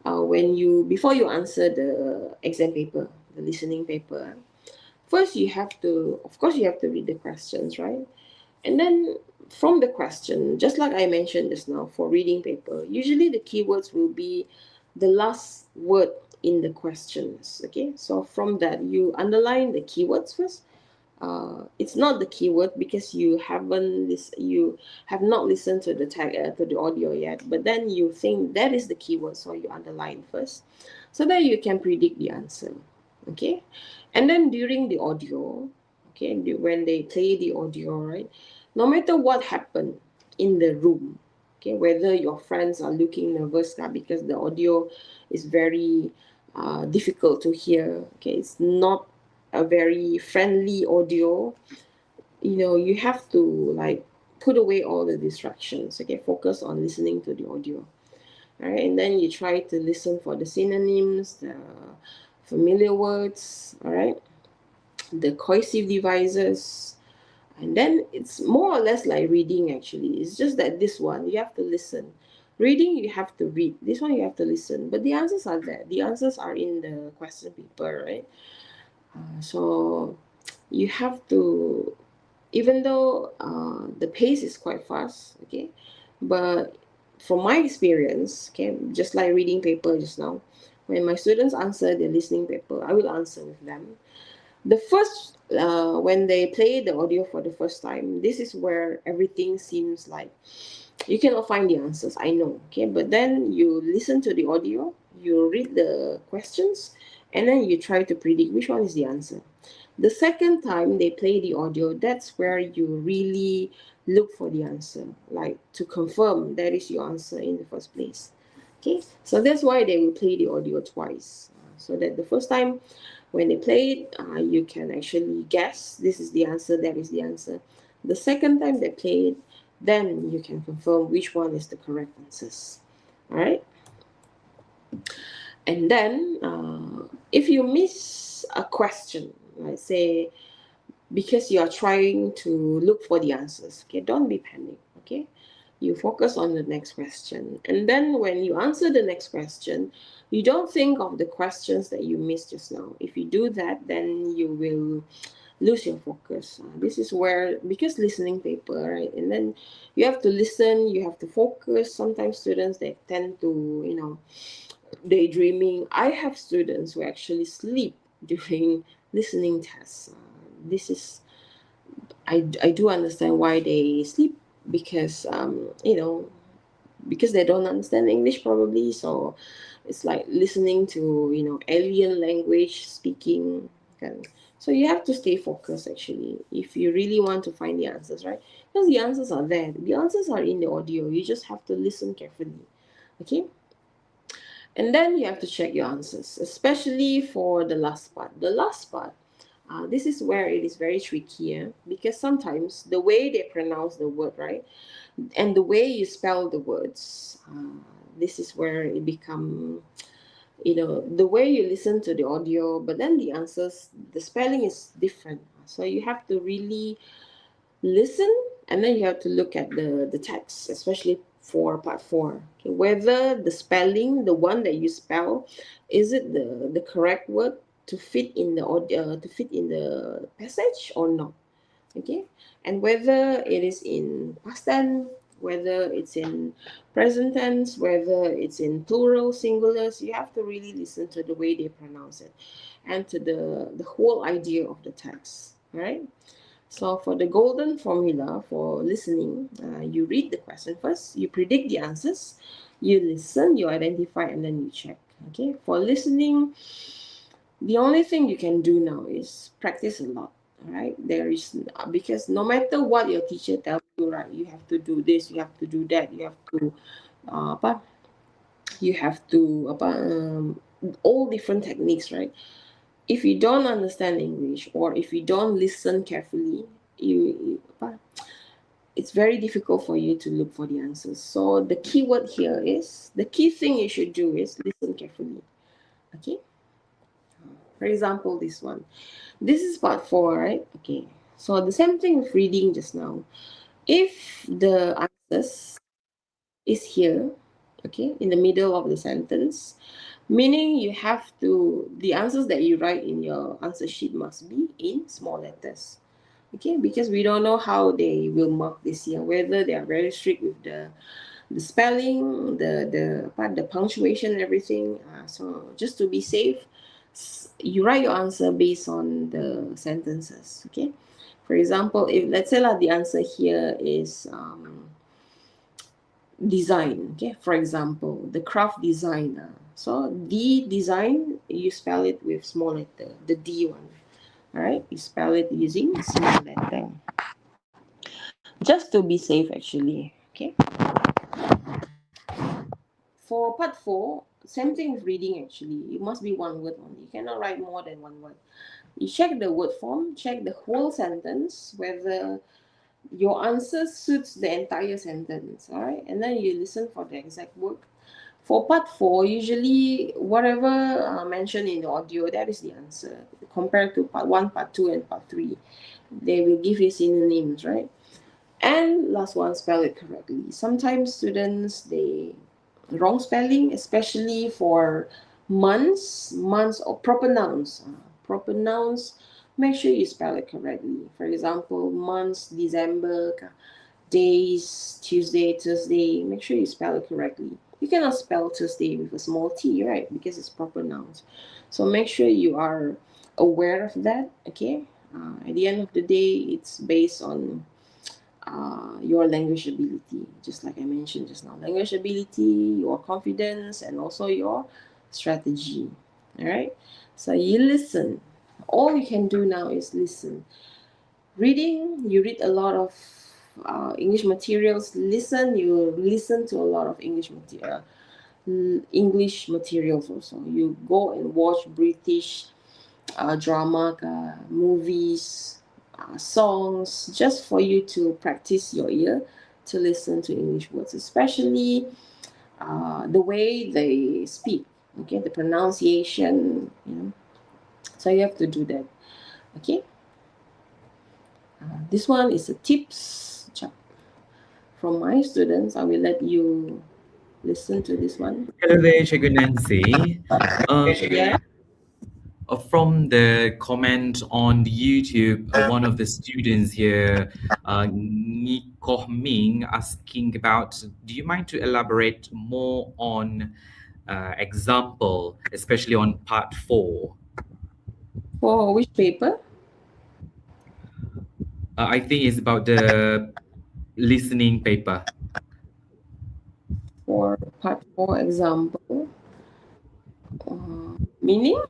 before you answer the exam paper, the listening paper, first you have to read the questions, right? And then from the question, just like I mentioned just now, for reading paper, usually the keywords will be the last word in the questions. Okay, so from that you underline the keywords first, it's not the keyword because you have not listened to the tag to the audio yet, but then you think that is the keyword, so you underline first so that you can predict the answer. Okay, and then during the audio, okay, when they play the audio, right, no matter what happened in the room, okay, whether your friends are looking nervous because the audio is very difficult to hear, okay, it's not a very friendly audio, you have to like put away all the distractions, okay, focus on listening to the audio. All right, and then you try to listen for the synonyms, the familiar words, all right, the cohesive devices, and then it's more or less like reading actually. It's just that this one you have to listen. Reading, you have to read. This one you have to listen. But the answers are there. The answers are in the question paper, right? So you have to, even though the pace is quite fast, okay, but from my experience, okay, just like reading paper just now, when my students answer their listening paper, I will answer with them. The first, when they play the audio for the first time, this is where everything seems like you cannot find the answers, I know, okay, but then you listen to the audio, you read the questions, and then you try to predict which one is the answer. The second time they play the audio, that's where you really look for the answer, like to confirm that is your answer in the first place. Okay, so that's why they will play the audio twice, so that the first time when they play it, you can actually guess this is the answer, that is the answer. The second time they play it, then you can confirm which one is the correct answers. All right. And then if you miss a question, let's say because you are trying to look for the answers, okay, don't be panicked, okay? You focus on the next question. And then when you answer the next question, you don't think of the questions that you missed just now. If you do that, then you will lose your focus. This is where, because listening paper, right? And then you have to listen, you have to focus. Sometimes students, they tend to, daydreaming. I have students who actually sleep during listening tests. This is, I do understand why they sleep because, because they don't understand English probably. So it's like listening to, alien language speaking. Okay. So you have to stay focused actually if you really want to find the answers, right? Because the answers are there. The answers are in the audio. You just have to listen carefully. Okay? And then you have to check your answers, especially for the last part. The last part, this is where it is very tricky because sometimes the way they pronounce the word, right, and the way you spell the words, this is where it become, the way you listen to the audio, but then the answers, the spelling is different. So you have to really listen, and then you have to look at the text, especially for part 4. Okay, whether the spelling, the one that you spell, is it the correct word to fit in the audio, to fit in the passage or not. Okay, and whether it is in past tense, whether it's in present tense, whether it's in plural, singulars, you have to really listen to the way they pronounce it and to the whole idea of the text. Right. So for the golden formula for listening, you read the question first, you predict the answers, you listen, you identify, and then you check. Okay. For listening, the only thing you can do now is practice a lot. Right? There is, because no matter what your teacher tells you, right, you have to do this, you have to do that, you have to all different techniques, right? If you don't understand English or if you don't listen carefully, it's very difficult for you to look for the answers. So the key word here is, the key thing you should do is listen carefully. Okay. For example, this one. This is part 4, right? Okay. So the same thing with reading just now. If the answers is here, okay, in the middle of the sentence, meaning you have to, the answers that you write in your answer sheet must be in small letters. Okay, because we don't know how they will mark this year, whether they are very strict with the spelling, the punctuation and everything. So just to be safe, you write your answer based on the sentences. Okay, For example, if let's say the answer here is design, okay, for example, the craft designer. So the design, you spell it with small letter, the D one. All right, you spell it using small letter. Just to be safe, actually. Okay. For part 4, same thing with reading, actually. It must be one word only. You cannot write more than one word. You check the word form, check the whole sentence, whether your answer suits the entire sentence, all right? And then you listen for the exact word. For part 4, usually whatever mentioned in the audio, that is the answer. Compared to part 1, part 2, and part 3, they will give you synonyms, right? And last one, spell it correctly. Sometimes students, they wrong spelling, especially for months or proper nouns. Proper nouns, make sure you spell it correctly. For example, months, December, days, Tuesday, Thursday, make sure you spell it correctly. You cannot spell Thursday with a small t, right? Because it's proper nouns. So make sure you are aware of that, okay? At the end of the day, it's based on your language ability, just like I mentioned just now. Language ability, your confidence, and also your strategy. All right. So you listen. All you can do now is listen. Reading, you read a lot of English materials. Listen, you listen to a lot of English material. English materials also. You go and watch British drama, movies, songs, just for you to practice your ear to listen to English words, especially the way they speak, okay, the pronunciation, So you have to do that, okay. This one is a tips from my students. I will let you listen to this one. Hello there, Cikgu Nancy. Yeah. From the comment on YouTube, one of the students here, Nikoh Ming, asking about, do you mind to elaborate more on example, especially on part 4? For which paper? I think it's about the listening paper. For part 4 example, meaning?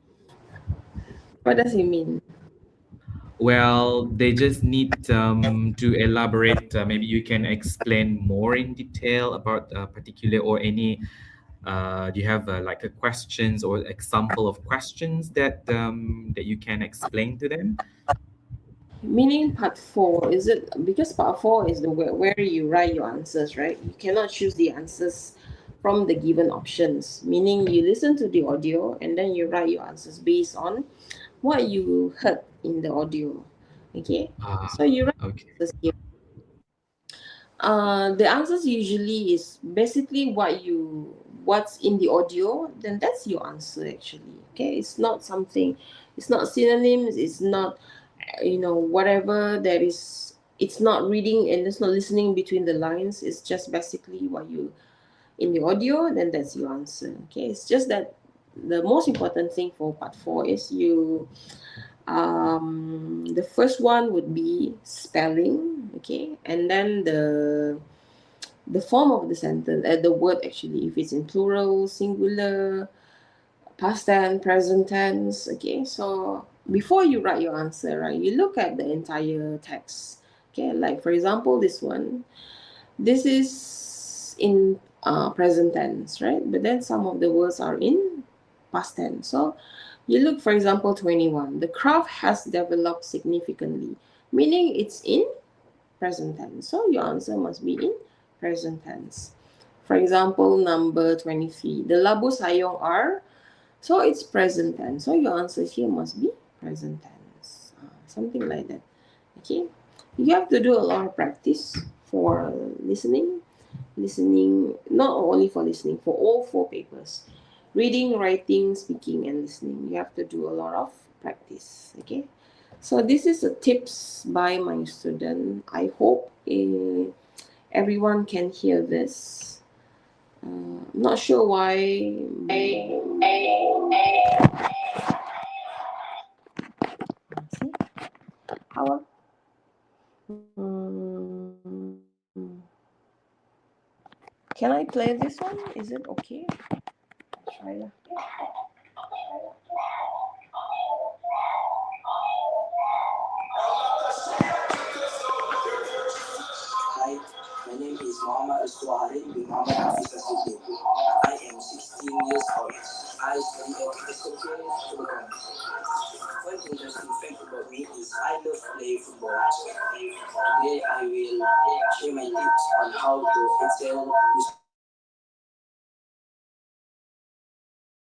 What does it mean? Well, they just need to elaborate. Maybe you can explain more in detail about a particular or any. Do you have like a questions or example of questions that that you can explain to them? Meaning part 4, is it because part 4 is the where you write your answers, right? You cannot choose the answers from the given options. Meaning you listen to the audio and then you write your answers based on what you heard in the audio. Okay? So you write Okay. answers here. The answers usually is basically what's in the audio, then that's your answer actually. Okay, it's not something, it's not synonyms, it's not whatever that is, it's not reading and it's not listening between the lines. It's just basically what you in the audio, then that's your answer. Okay, it's just that the most important thing for part 4 is the first one would be spelling, okay, and then the form of the sentence, the word actually, if it's in plural, singular, past tense, present tense. Okay, so before you write your answer, right, you look at the entire text. Okay, like for example, this is in present tense, right? But then some of the words are in past tense. So you look, for example, 21. The craft has developed significantly, meaning it's in present tense. So your answer must be in present tense. For example, number 23. The labu sayong are, so it's present tense. So your answer here must be present tense. Something like that. Okay. You have to do a lot of practice for listening. Listening, not only for listening, for all 4 papers. Reading, writing, speaking, and listening. You have to do a lot of practice. Okay. So this is a tips by my student. I hope everyone can hear this. Not sure why. See? How? Can I play this one? Is it okay? Try lah. Hi, my name is Muhammad Aswari bin Muhammad Aspirasi. I am 16 years old. I study at Tebekang. One interesting fact about me is I love playing football. Today I will share my tips on how to excel.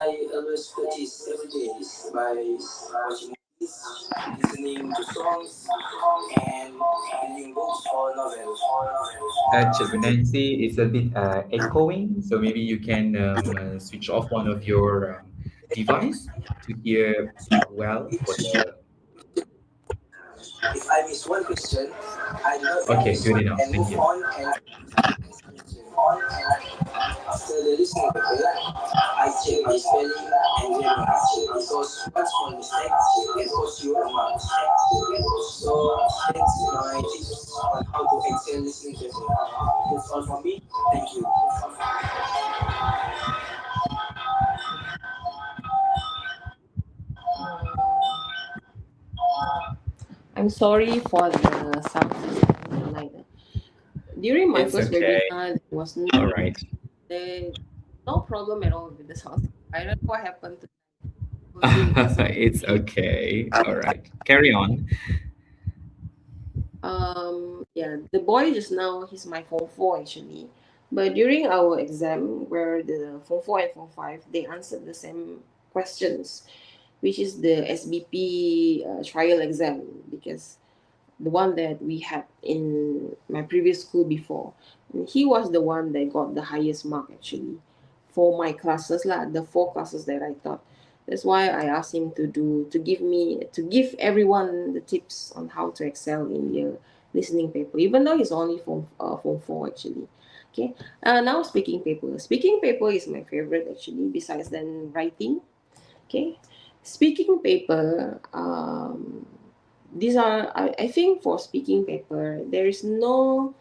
I always practice every day by watching movies, listening to songs, and reading books or novels. Cikgu Nancy is a bit echoing, so maybe you can switch off one of your device to hear well for the. If I miss one question, I do not Okay, panic good enough. and Thank move you. on. And after the listening paper, I check my spelling and grammar because one small mistake can cost you a mark. So that's my tips on how to excel listening paper. That's all for me. Thank you. I'm sorry for the sound system like that. During my It's first okay. webinar, there was All right. no problem at all with the sound system. I don't know what happened to Zoom. It's okay. All right. Carry on. Yeah, the boy just now, he's my form 4 actually. But during our exam, where the form 4 and form 5, they answered the same questions, which is the SBP trial exam, because the one that we had in my previous school before. And he was the one that got the highest mark actually for my classes lah, the 4 classes that I taught. That's why I asked him to give everyone the tips on how to excel in your listening paper, even though he's only form 4 actually. Okay. Now speaking paper. Speaking paper is my favorite actually, besides then writing. Okay. Speaking paper, these are I think for speaking paper there is no,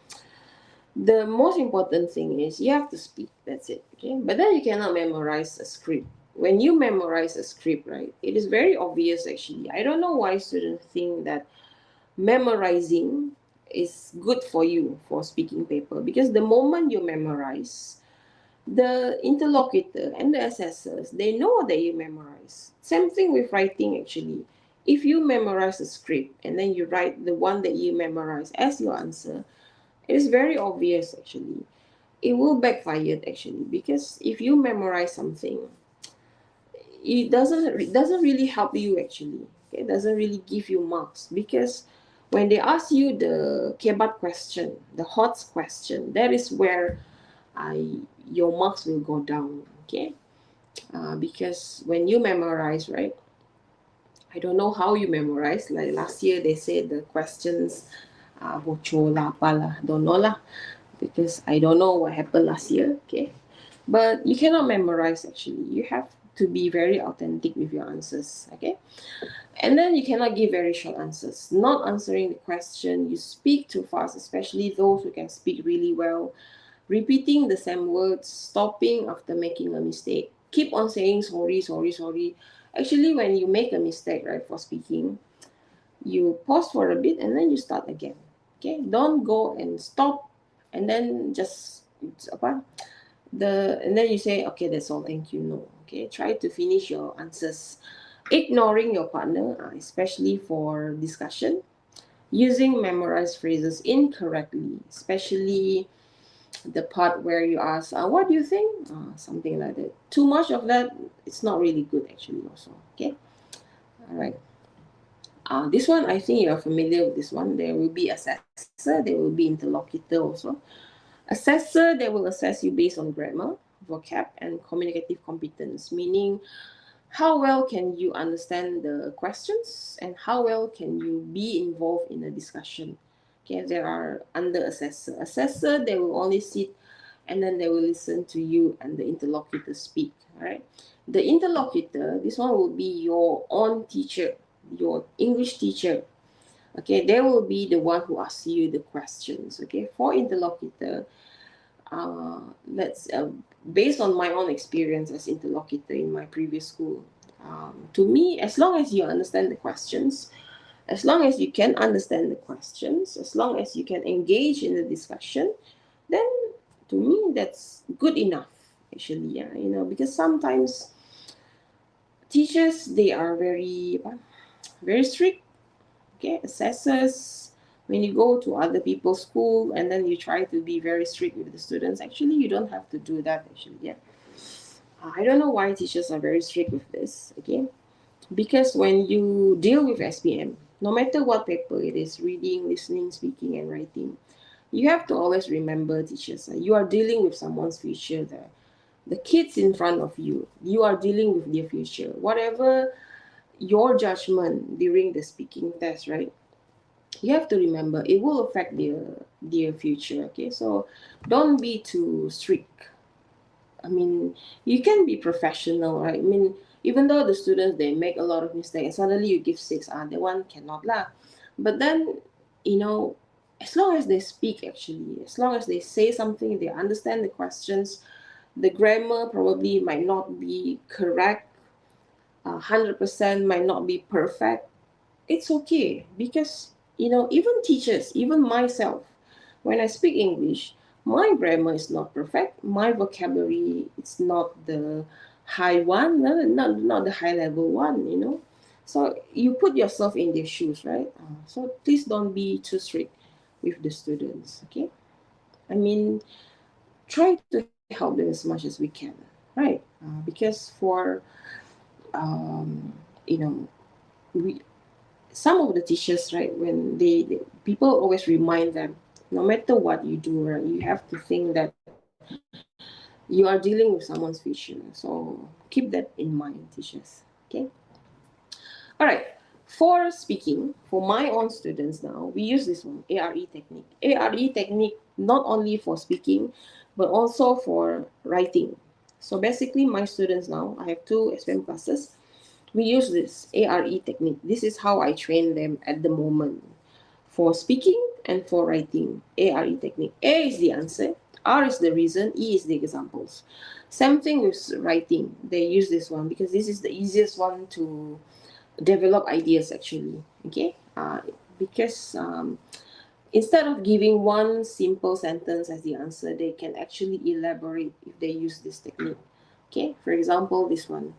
the most important thing is you have to speak, that's it. Okay, but then you cannot memorize a script. When you memorize a script, right, it is very obvious actually. I don't know why students think that memorizing is good for you for speaking paper, because the moment you memorize, the interlocutor and the assessors, they know that you memorize. Same thing with writing actually. If you memorize a script and then you write the one that you memorize as your answer, it is very obvious actually. It will backfire actually, because if you memorize something, it doesn't really help you actually. Okay? It doesn't really give you marks, because when they ask you the kebat question, the HOTS question, that is where your marks will go down. Okay, because when you memorize, right? I don't know how you memorize. Like last year, they said the questions bocor lah, apalah, don't know lah, because I don't know what happened last year. Okay, but you cannot memorize actually. You have to be very authentic with your answers. Okay, and then you cannot give very short answers. Not answering the question, you speak too fast, especially those who can speak really well. Repeating the same words, stopping after making a mistake. Keep on saying sorry, sorry, sorry. Actually, when you make a mistake, right, for speaking, you pause for a bit and then you start again. Okay, don't go and stop and then just and then you say, okay, that's all, thank you. No, okay, try to finish your answers. Ignoring your partner, especially for discussion. Using memorized phrases incorrectly, especially the part where you ask, what do you think? Something like that. Too much of that, it's not really good actually also. Okay. All right. This one, I think you're familiar with this one. There will be assessor, there will be interlocutor also. Assessor, they will assess you based on grammar, vocab, and communicative competence, meaning how well can you understand the questions and how well can you be involved in the discussion. Okay, there are under assessor. Assessor, they will only sit and then they will listen to you and the interlocutor speak. All right. The interlocutor, this one will be your own teacher, your English teacher. Okay, they will be the one who asks you the questions. Okay, for interlocutor, let's based on my own experience as interlocutor in my previous school, to me, as long as you understand the questions, as long as you can understand the questions, as long as you can engage in the discussion, then to me that's good enough actually. Yeah, because sometimes teachers, they are very strict. Okay, assessors, when you go to other people's school and then you try to be very strict with the students, actually you don't have to do that actually. Yeah, I don't know why teachers are very strict with this. Okay, because when you deal with SPM, no matter what paper it is, reading, listening, speaking, and writing, you have to always remember, teachers, you are dealing with someone's future there. The kids in front of you, you are dealing with their future. Whatever your judgment during the speaking test, right? You have to remember it will affect their future. Okay, so don't be too strict. I mean, you can be professional, right? I mean, even though the students, they make a lot of mistakes and suddenly you give 6, the one cannot lah. But then, as long as they speak actually, as long as they say something, they understand the questions, the grammar probably might not be correct, 100% might not be perfect, it's okay. Because even teachers, even myself, when I speak English, my grammar is not perfect, my vocabulary is not the high one, not the high level one. So you put yourself in their shoes, right? So please don't be too strict with the students. Okay, I mean, try to help them as much as we can, right? Because for you know we some of the teachers, right, when they people always remind them, no matter what you do, right, you have to think that you are dealing with someone's future. So keep that in mind, teachers. Okay. All right. For speaking, for my own students now, we use this one, ARE technique. ARE technique not only for speaking, but also for writing. So basically, my students now, I have 2 SPM classes. We use this ARE technique. This is how I train them at the moment. For speaking and for writing, ARE technique. A is the answer, R is the reason, E is the examples. Same thing with writing. They use this one because this is the easiest one to develop ideas actually. Okay, because instead of giving one simple sentence as the answer, they can actually elaborate if they use this technique. Okay, for example, this one.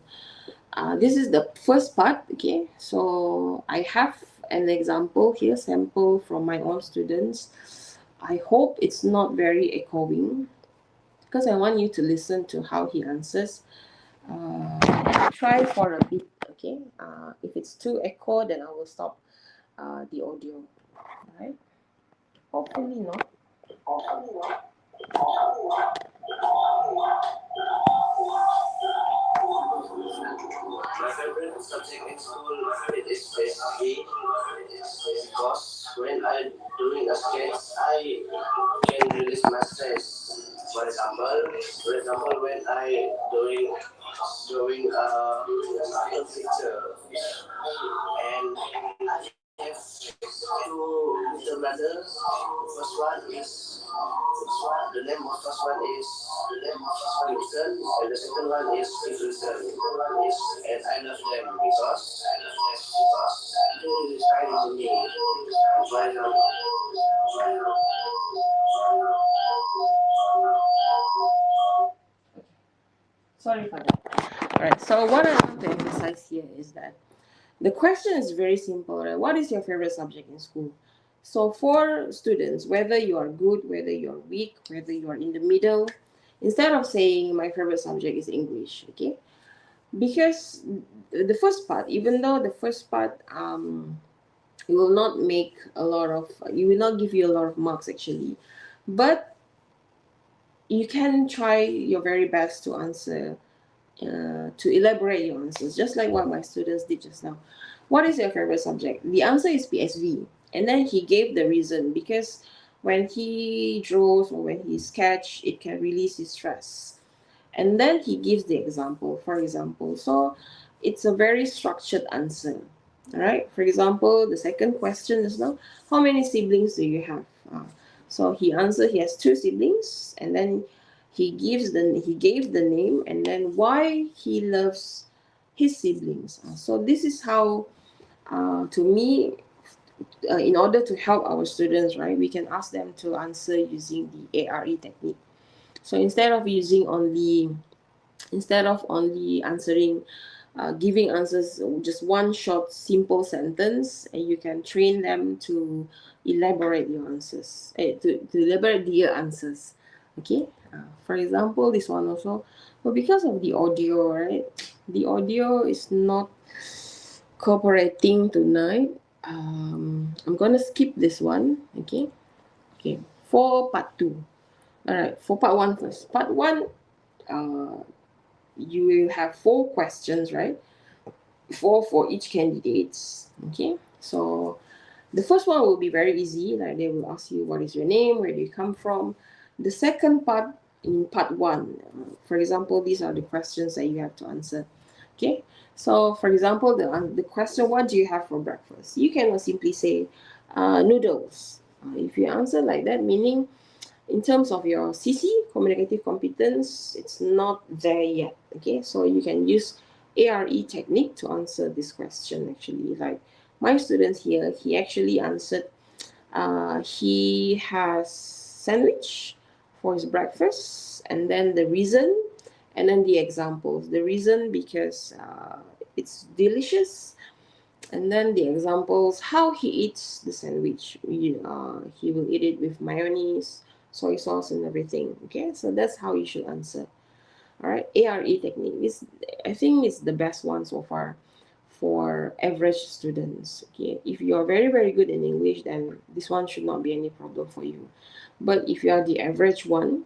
This is the first part. Okay, so I have an example here, sample from my own students. I hope it's not very echoing because I want you to listen to how he answers. Try for a bit. Okay, if it's too echo, then I will stop the audio. All right, hopefully not. My favorite subject in school it is history because when I doing a sketch, I can release my stress. For example, when I doing a picture, and I have 2 little brothers. The name of first one is Gibson, and the second one is Gibson. And I love them because they really kind to me. Sorry for that. All right. So what I want to emphasize here is that the question is very simple, right? What is your favorite subject in school? So for students, whether you are good, whether you're weak, whether you are in the middle, instead of saying my favorite subject is English, okay? Because the first part, even though the first part, it will not make a lot of, you will not give you a lot of marks actually, but you can try your very best to answer, to elaborate your answers, just like what my students did just now. What is your favorite subject? The answer is PSV. And then he gave the reason because when he draws or when he sketch, it can release his stress. And then he gives the example, for example. So it's a very structured answer. All right. For example, the second question is now, how many siblings do you have? So he answered he has 2 siblings, and then he gave the name and then why he loves his siblings. So this is how, to me, in order to help our students, right, we can ask them to answer using the ARE technique. So instead of only answering, giving answers just one short simple sentence, and you can train them to elaborate your answers, to elaborate their answers. Okay, for example, this one also, but because of the audio, right, the audio is not cooperating tonight. I'm gonna skip this one. Okay, for part 2. All right, for part 1 first. Part 1, you will have 4 questions, right? 4 for each candidates. Okay, so the first one will be very easy. Like they will ask you, what is your name? Where do you come from? The second part, in part 1, for example, these are the questions that you have to answer. Okay, so for example, the question, what do you have for breakfast? You cannot simply say noodles. If you answer like that, meaning in terms of your CC, communicative competence, it's not there yet. Okay, so you can use ARE technique to answer this question. Actually, like my student here, he actually answered, he has sandwich for his breakfast, and then the reason, and then the examples. The reason because it's delicious, and then the examples how he eats the sandwich. He will eat it with mayonnaise, soy sauce, and everything. Okay, so that's how you should answer. All right, ARE technique is, I think, it's the best one so far for average students. Okay, if you are very very good in English, then this one should not be any problem for you. But if you are the average one,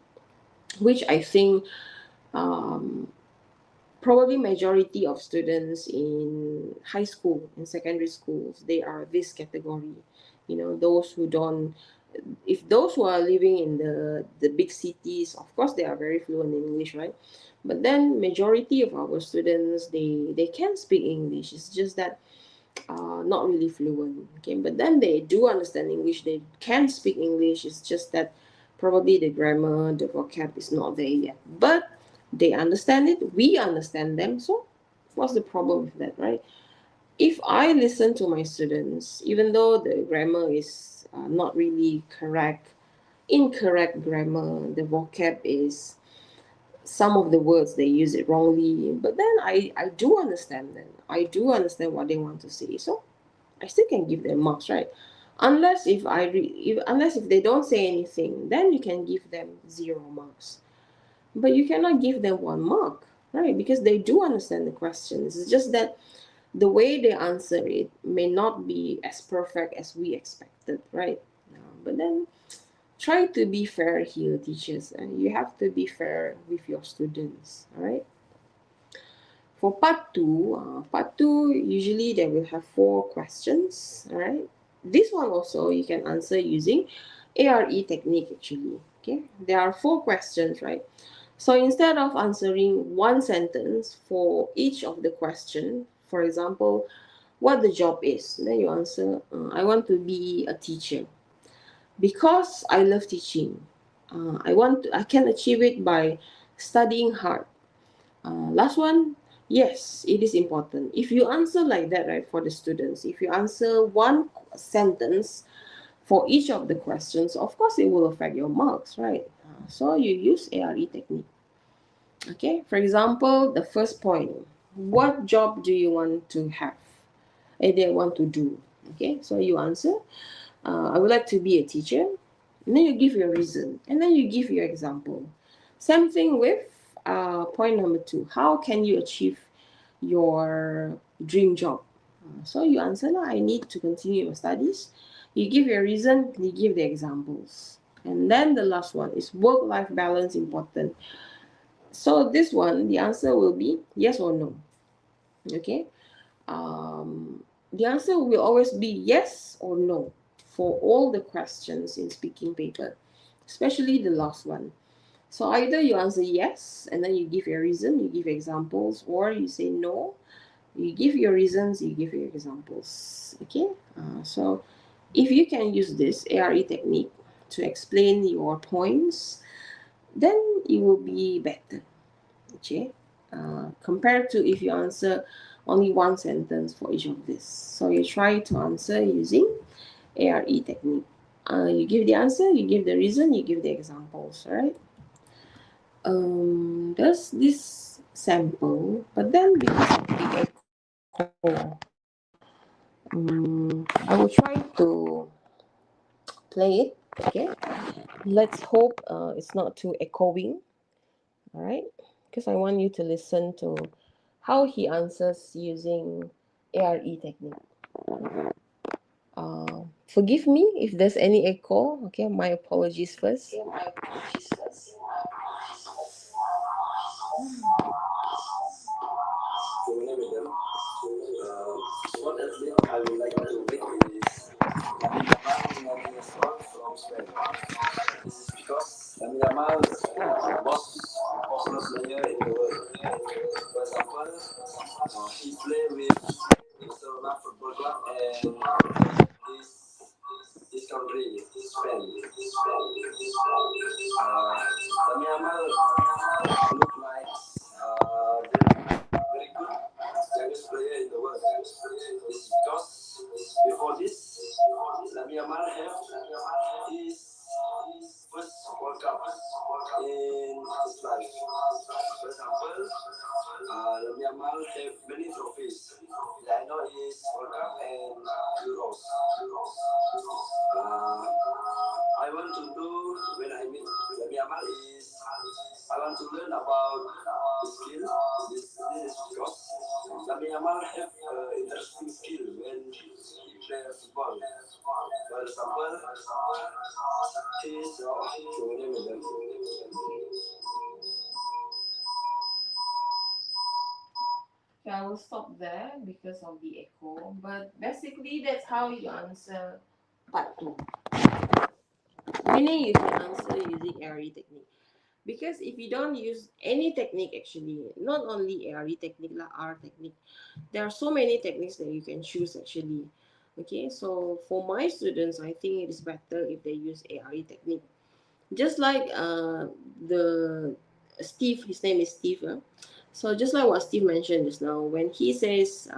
which I think probably majority of students in high school and secondary schools, they are this category. You know, those who don't, if those who are living in the big cities, of course they are very fluent in English, right? But then majority of our students, they can speak English. It's just that not really fluent. Okay, but then they do understand English, they can speak English. It's just that probably the grammar, the vocab is not there yet, but they understand it, we understand them. So what's the problem with that, right? If I listen to my students, even though the grammar is not really correct, incorrect grammar, the vocab is, some of the words they use it wrongly, but then I do understand them. I do understand what they want to say, so I still can give them marks, right? Unless if they don't say anything, then you can give them 0 marks. But you cannot give them 1 mark, right? Because they do understand the questions. It's just that the way they answer it may not be as perfect as we expected, right? But then try to be fair here, teachers, and you have to be fair with your students. All right. For part 2, usually they will have 4 questions. All right. This one also you can answer using ARE technique. Actually, okay, there are 4 questions, right? So instead of answering 1 sentence for each of the question, for example, what the job is, then you answer, I want to be a teacher because I love teaching. I can achieve it by studying hard. Last one, yes, it is important. If you answer like that, right, for the students, if you answer 1 sentence for each of the questions, of course it will affect your marks, right? So you use ARE technique. Okay, for example, the first point, what job do you want to have? They want to do. Okay, so you answer, I would like to be a teacher. And then you give your reason, and then you give your example. Same thing with point number 2. How can you achieve your dream job? So you answer, I need to continue my studies. You give your reason, you give the examples. And then the last one is work-life balance important. So this one, the answer will be yes or no. Okay. The answer will always be yes or no for all the questions in speaking paper, especially the last one. So either you answer yes, and then you give your reason, you give examples, or you say no, you give your reasons, you give your examples. Okay. So if you can use this ARE technique, to explain your points, then it will be better. Okay, compared to if you answer only one sentence for each of this. So you try to answer using ARE technique. You give the answer, you give the reason, you give the examples, right? There's this sample, but then because of the echo, I will try to play it. Okay, let's hope it's not too echoing. All right, because I want you to listen to how he answers using ARE technique. Forgive me if there's any echo. Okay, my apologies first. What athlete I would like to make is Yamal from Spain. This is because Yamal is the most popular player in the world. For example, he played with Barcelona Football Club and his country, Spain. Yamal look like very good youngest player in the world. This is because before this, Yamal have his first World Cup in his life. For example, Yamal have many trophies. I know is World Cup and Euros. I want to do when I meet Yamal is I want to learn about his skill. This is because Yamal have interesting skill when he plays football. For example, he is Okay, I will stop there because of the echo. But basically, that's how you answer part 2. Meaning you can answer using ARE technique. Because if you don't use any technique, actually, not only ARE technique, like R technique, there are so many techniques that you can choose actually. Okay, so for my students, I think it is better if they use ARE technique. Just like the Steve, his name is Steve. So just like what Steve mentioned just now, when he says,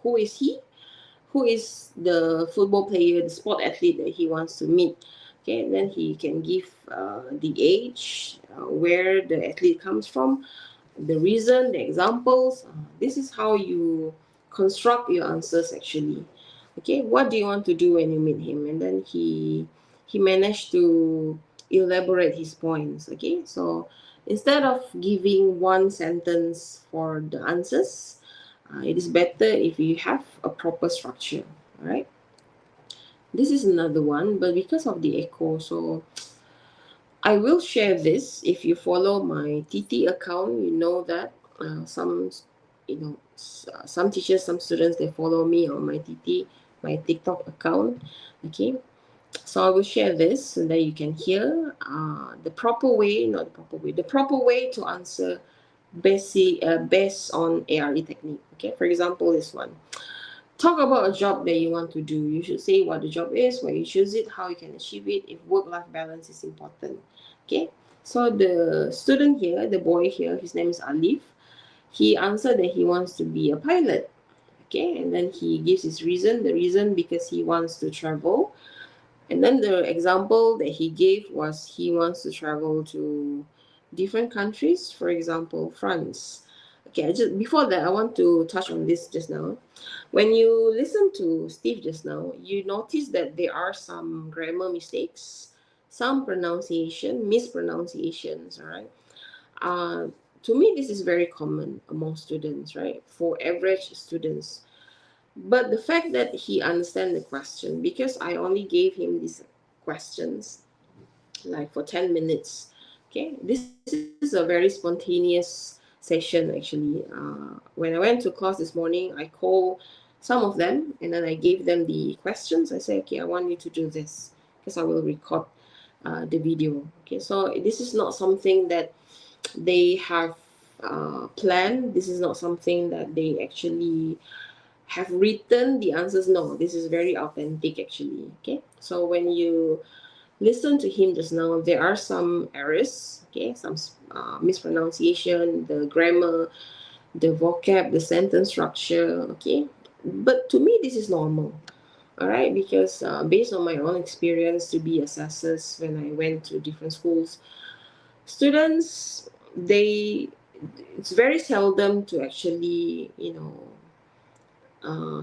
who is he? Who is the football player, the sport athlete that he wants to meet? Okay, and then he can give the age, where the athlete comes from, the reason, the examples. This is how you construct your answers actually. Okay, what do you want to do when you meet him? And then he managed to elaborate his points. Okay, so instead of giving one sentence for the answers, it is better if you have a proper structure. All right, this is another one, but because of the echo, so I will share this. If you follow my TT account, you know that some teachers, some students, they follow me on my TT, my TikTok account. Okay, so I will share this so that you can hear the proper way, not the proper way, the proper way to answer based on ARE technique. Okay, for example, this one. Talk about a job that you want to do. You should say what the job is, why you choose it, how you can achieve it, if work-life balance is important. Okay, so the student here, the boy here, his name is Alif. He answered that he wants to be a pilot. Okay, and then he gives his reason. The reason because he wants to travel. And then the example that he gave was he wants to travel to different countries, for example, France. Okay, just before that, I want to touch on this just now. When you listen to Steve just now, you notice that there are some grammar mistakes, some mispronunciations, all right? To me, this is very common among students, right? For average students. But the fact that he understands the question, because I only gave him these questions like for 10 minutes. Okay, this is a very spontaneous session actually. When I went to class this morning, I called some of them and then I gave them the questions. I said, okay, I want you to do this because I will record the video. Okay, so this is not something that they have planned. This is not something that they actually have written the answers. No, this is very authentic actually. Okay, so when you listen to him just now. There are some errors, okay, some mispronunciation, the grammar, the vocab, the sentence structure, okay. But to me, this is normal, all right, because based on my own experience to be assessors when I went to different schools, students, it's very seldom to actually,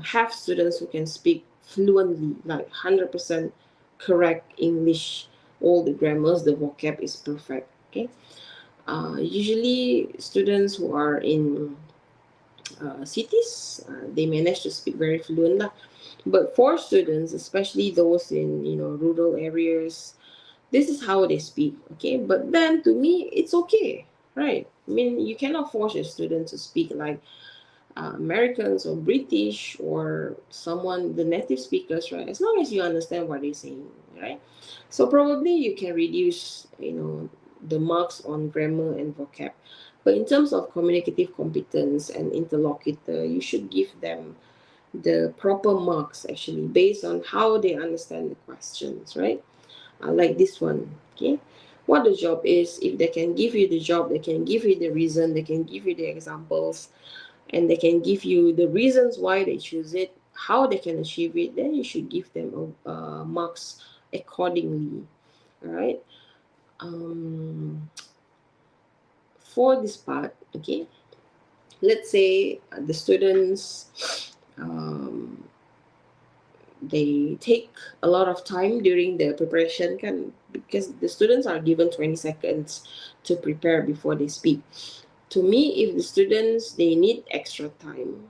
have students who can speak fluently, like 100% correct English. All the grammars, the vocab is perfect. Okay. Usually, students who are in cities, they manage to speak very fluent lah. But for students, especially those in rural areas, this is how they speak. Okay, but then to me, it's okay, right? I mean, you cannot force a student to speak like Americans or British or someone, the native speakers, right? As long as you understand what they're saying, right? So probably you can reduce, the marks on grammar and vocab. But in terms of communicative competence and interlocutor, you should give them the proper marks actually based on how they understand the questions, right? Like this one, okay? What the job is, if they can give you the job, they can give you the reason, they can give you the examples, and they can give you the reasons why they choose it, how they can achieve it, then you should give them marks accordingly. All right. For this part, okay, let's say the students, they take a lot of time during the preparation, because the students are given 20 seconds to prepare before they speak. To me, if the students, they need extra time,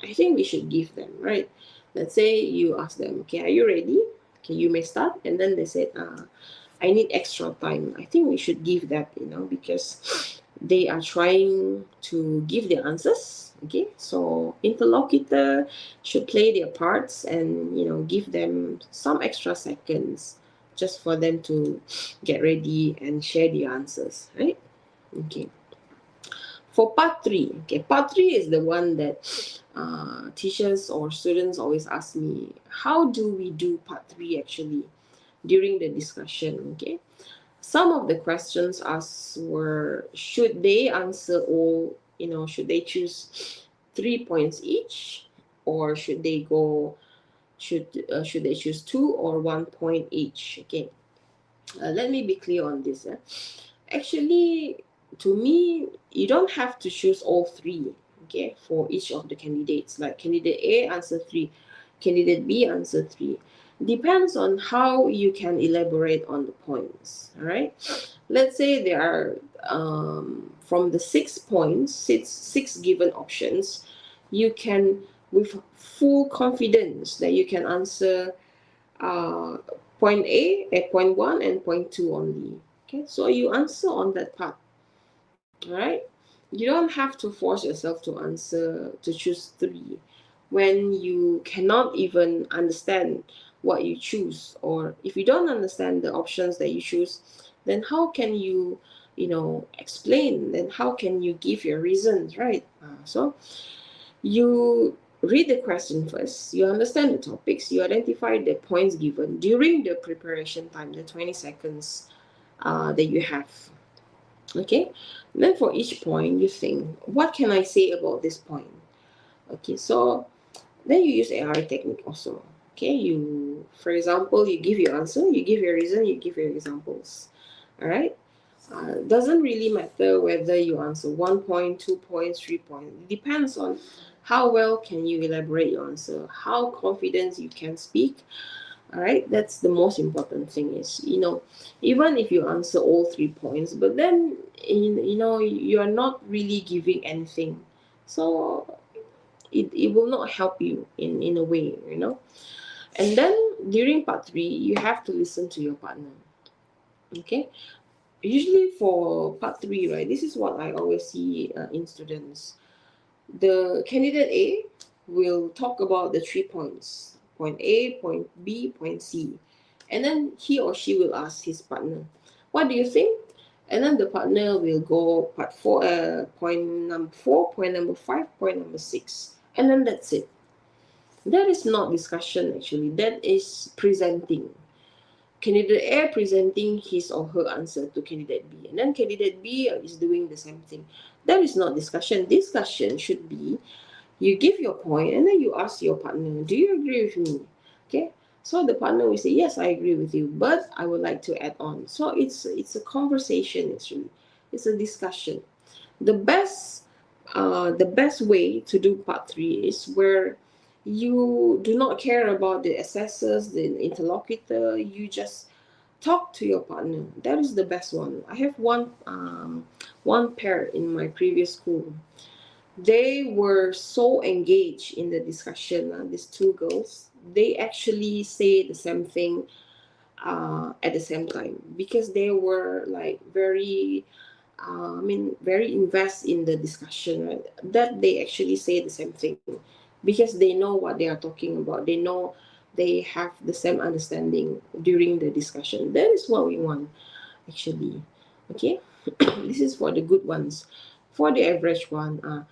I think we should give them, right? Let's say you ask them, okay, are you ready? Okay, you may start. And then they said, I need extra time. I think we should give that, because they are trying to give their answers. Okay, so interlocutor should play their parts and give them some extra seconds just for them to get ready and share the answers, right? Okay. For part 3, okay, part 3 is the one that teachers or students always ask me, how do we do part 3 actually during the discussion, okay? Some of the questions asked were, should they answer all, should they choose 3 points each, or should they choose 2 or 1 point each, okay? Let me be clear on this. Actually, to me, you don't have to choose all 3, okay, for each of the candidates. Like candidate A answer 3, candidate B answer 3. Depends on how you can elaborate on the points. All right. Let's say there are from the 6 points, six given options, you can, with full confidence, that you can answer point A, at point 1 and point 2 only. Okay, so you answer on that part. All right, you don't have to force yourself to choose 3 when you cannot even understand what you choose, or if you don't understand the options that you choose, then how can you explain, then how can you give your reasons, right? So you read the question first, you understand the topics, you identify the points given during the preparation time, the 20 seconds that you have. Okay, then for each point, you think, what can I say about this point? Okay, so then you use AR technique also. Okay, for example, you give your answer, you give your reason, you give your examples. All right. Doesn't really matter whether you answer 1 point, 2 points, 3 points. It depends on how well can you elaborate your answer, how confident you can speak. All right, that's the most important thing is, even if you answer all 3 points, but then, you are not really giving anything. So it will not help you in a way, And then during part 3, you have to listen to your partner. Okay. Usually for part 3, right, this is what I always see in students. The candidate A will talk about the 3 points. Point A, point B, point C. And then he or she will ask his partner, what do you think? And then the partner will go part 4, point number 4, point number 5, point number 6. And then that's it. That is not discussion actually. That is presenting. candidate A presenting his or her answer to candidate B, and then candidate B is doing the same thing. That is not discussion. Discussion should be you give your point and then you ask your partner, do you agree with me? Okay. So the partner will say, yes, I agree with you, but I would like to add on. So it's a conversation, it's a discussion. The best way to do part 3 is where you do not care about the assessors, the interlocutor, you just talk to your partner. That is the best one. I have one pair in my previous school. They were so engaged in the discussion. These two girls, they actually say the same thing at the same time, because they were like very very invest in the discussion, right? That they actually say the same thing because they know what they are talking about. They know, they have the same understanding during the discussion. That is what we want, actually. Okay. This is for the good ones. For the average one,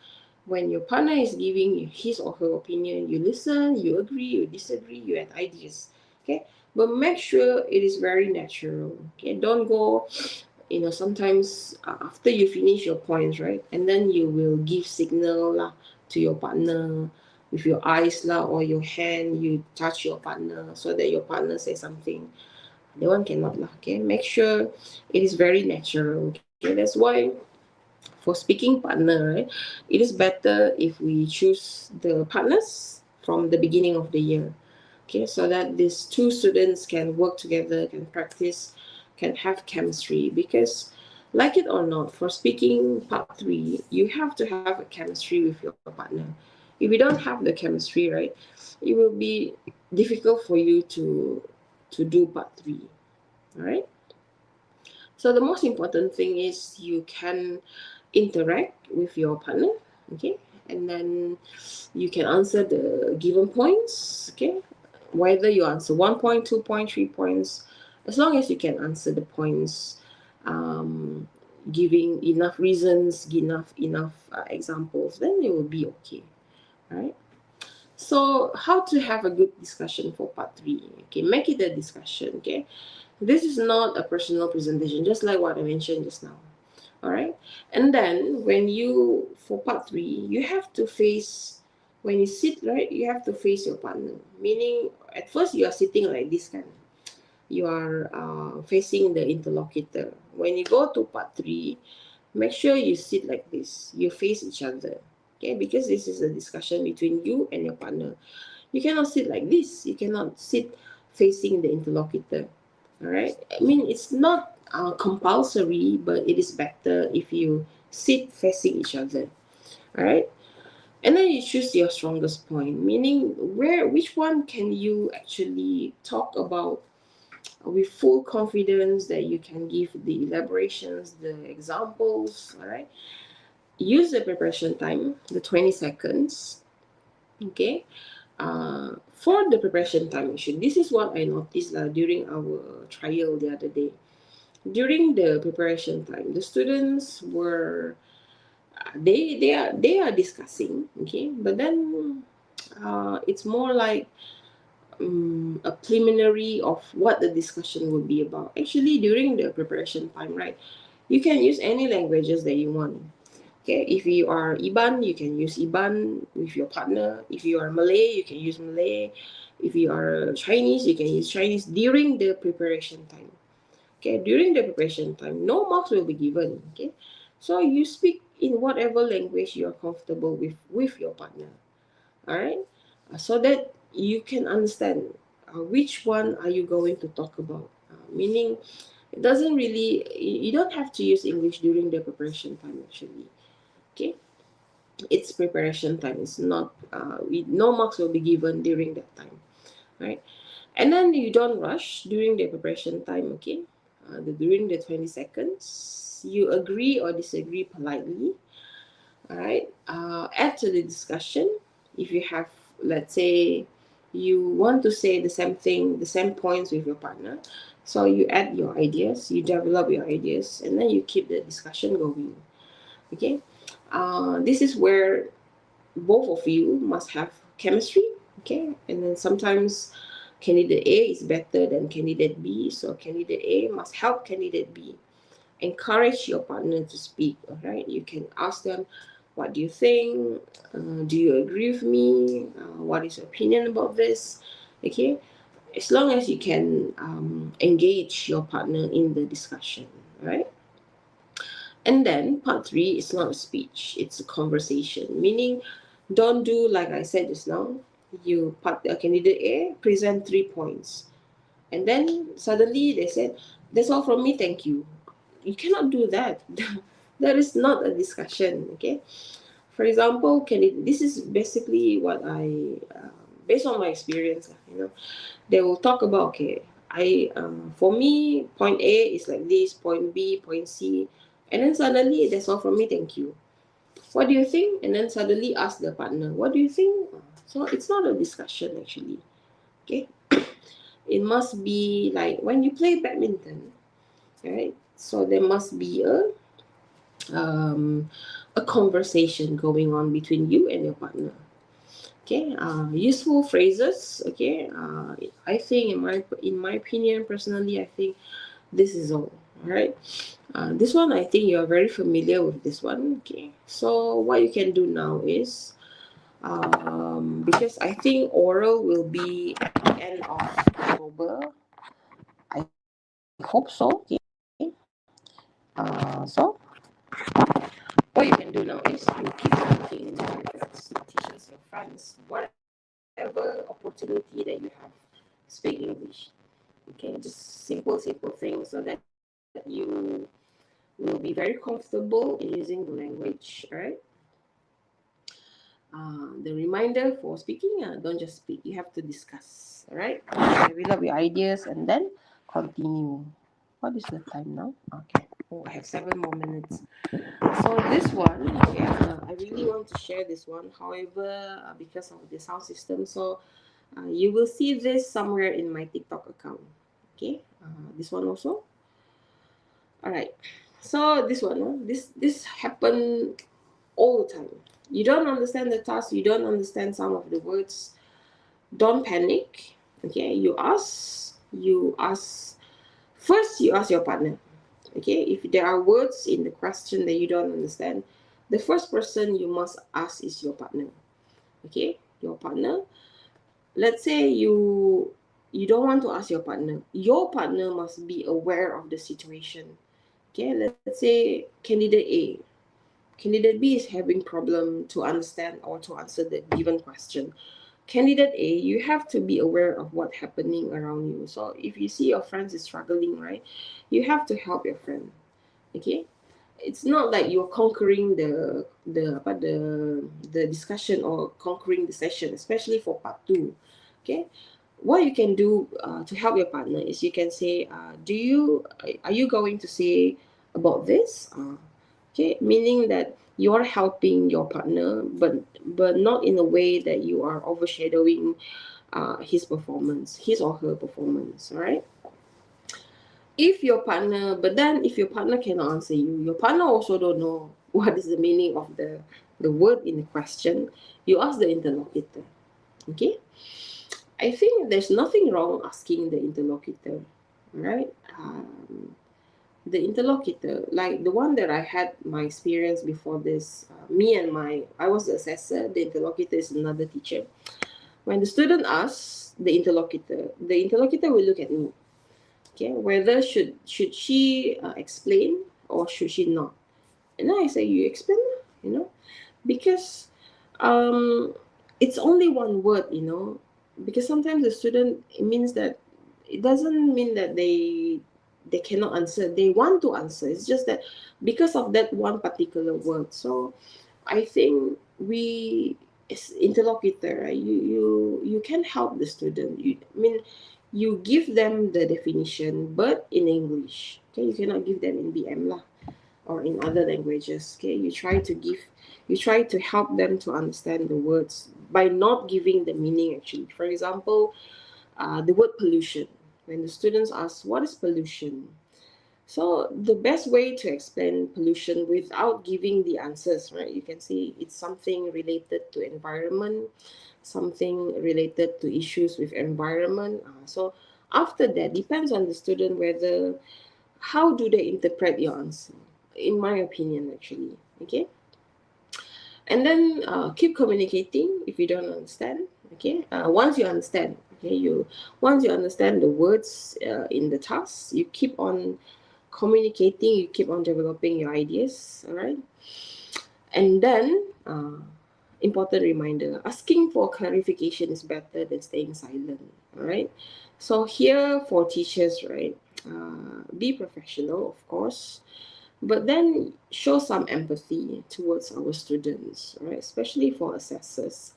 when your partner is giving you his or her opinion, you listen, you agree, you disagree, you add ideas. Okay. But make sure it is very natural. Okay. Don't go, sometimes after you finish your points, right, and then you will give signal lah to your partner with your eyes lah, or your hand, you touch your partner so that your partner says something. That one cannot lah. Okay. Make sure it is very natural. Okay. That's why for speaking partner, right, it is better if we choose the partners from the beginning of the year. Okay, so that these two students can work together, can practice, can have chemistry. Because, like it or not, for speaking part 3, you have to have a chemistry with your partner. If you don't have the chemistry, right, it will be difficult for you to do part 3. All right. So the most important thing is you can interact with your partner. Okay, and then you can answer the given points. Okay, whether you answer 1 point, 2 point, 3 points, as long as you can answer the points, giving enough reasons, enough examples, then it will be okay. All right. So how to have a good discussion for part 3? Okay, make it a discussion. Okay, this is not a personal presentation, just like what I mentioned just now. All right. And then for part 3, you have to face, when you sit, right, you have to face your partner. Meaning, at first you are sitting like this kind. You are facing the interlocutor. When you go to part 3, make sure you sit like this. You face each other. Okay, because this is a discussion between you and your partner. You cannot sit like this. You cannot sit facing the interlocutor. All right. I mean, it's not compulsory, but it is better if you sit facing each other. All right. And then you choose your strongest point, meaning which one can you actually talk about with full confidence, that you can give the elaborations, the examples. All right. Use the preparation time, the 20 seconds. Okay. For the preparation time, actually, this is what I noticed during our trial the other day. During the preparation time, the students were they are discussing, okay, but then it's more like a preliminary of what the discussion would be about. Actually, during the preparation time, right, you can use any languages that you want. Okay, if you are Iban, you can use Iban with your partner. If you are Malay, you can use Malay. If you are Chinese, you can use Chinese during the preparation time. Okay, during the preparation time, no marks will be given. Okay, so you speak in whatever language you are comfortable with your partner. All right, so that you can understand which one are you going to talk about. Meaning, it doesn't really, you don't have to use English during the preparation time, actually. Okay, it's preparation time. It's not no marks will be given during that time, right? And then you don't rush during the preparation time. Okay, during the 20 seconds, you agree or disagree politely. All right. Add to the discussion. If you have, let's say, you want to say the same thing, the same points with your partner, so you add your ideas, you develop your ideas, and then you keep the discussion going. Okay. This is where both of you must have chemistry. Okay, and then sometimes candidate A is better than candidate B, so candidate A must help candidate B. Encourage your partner to speak, all right? You can ask them, what do you think? Do you agree with me? What is your opinion about this? Okay, as long as you can engage your partner in the discussion, right? And then part 3 is not a speech, it's a conversation, meaning don't do like I said just now. You candidate A present 3 points, and then suddenly they said, that's all from me, thank you. You cannot do that. That is not a discussion. Okay, for example, this is basically what I based on my experience, they will talk about, okay, for me, point A is like this, point B, point C, and then suddenly that's all from me, thank you. What do you think? And then suddenly ask the partner, what do you think? So it's not a discussion actually. Okay, it must be like when you play badminton, right? So there must be a conversation going on between you and your partner. Okay, useful phrases. Okay, I think in my opinion, personally, I think this is all. All right. This one, I think you are very familiar with this one. Okay, so what you can do now is, because I think oral will be at the end of October. I hope so. Okay. So what you can do now is you keep talking to your friends, teachers, your friends, whatever opportunity that you have, speak English. Okay, just simple things so that you will be very comfortable in using the language. All right. The reminder for speaking, don't just speak. You have to discuss. All right. Read up your ideas and then continue. What is the time now? Okay. Oh, I have 7 more minutes. So this one, okay, I really want to share this one. However, because of the sound system, so you will see this somewhere in my TikTok account. Okay, this one also. All right. So this one, this happen all the time. You don't understand the task. You don't understand some of the words. Don't panic. Okay, you ask. First, you ask your partner. Okay, if there are words in the question that you don't understand, the first person you must ask is your partner. Okay, your partner. Let's say you don't want to ask your partner. Your partner must be aware of the situation. Okay, let's say candidate A. Candidate B is having problem to understand or to answer the given question. Candidate A, you have to be aware of what's happening around you. So if you see your friends is struggling, right, you have to help your friend. Okay, it's not like you're conquering the discussion or conquering the session, especially for part 2. Okay, what you can do to help your partner is you can say, are you going to say about this? Okay, meaning that you are helping your partner, but not in a way that you are overshadowing his or her performance. All right. If your partner cannot answer you, your partner also don't know what is the meaning of the word in the question, you ask the interlocutor. Okay, I think there's nothing wrong asking the interlocutor, right? The interlocutor, like the one that I had my experience before this, I was the assessor, the interlocutor is another teacher. When the student asks the interlocutor will look at me. Okay, whether should she explain or should she not? And then I say, you explain, because it's only one word, because sometimes the student, it doesn't mean that they cannot answer. They want to answer. It's just that because of that one particular word. So I think we as interlocutor, right, you can help the student. You give them the definition, but in English. Okay, you cannot give them in BM lah, or in other languages. Okay, you try to help them to understand the words by not giving the meaning actually. For example, the word pollution. When the students ask, what is pollution? So the best way to explain pollution without giving the answers, right? You can say it's something related to environment, something related to issues with environment. So after that, depends on the student whether how do they interpret your answer. In my opinion, actually, okay. And then keep communicating if you don't understand. Okay, once you understand, once you understand the words in the task, you keep on communicating, you keep on developing your ideas. All right, and then important reminder: asking for clarification is better than staying silent. All right, so here for teachers, right, be professional, of course, but then show some empathy towards our students, right? Especially for assessors.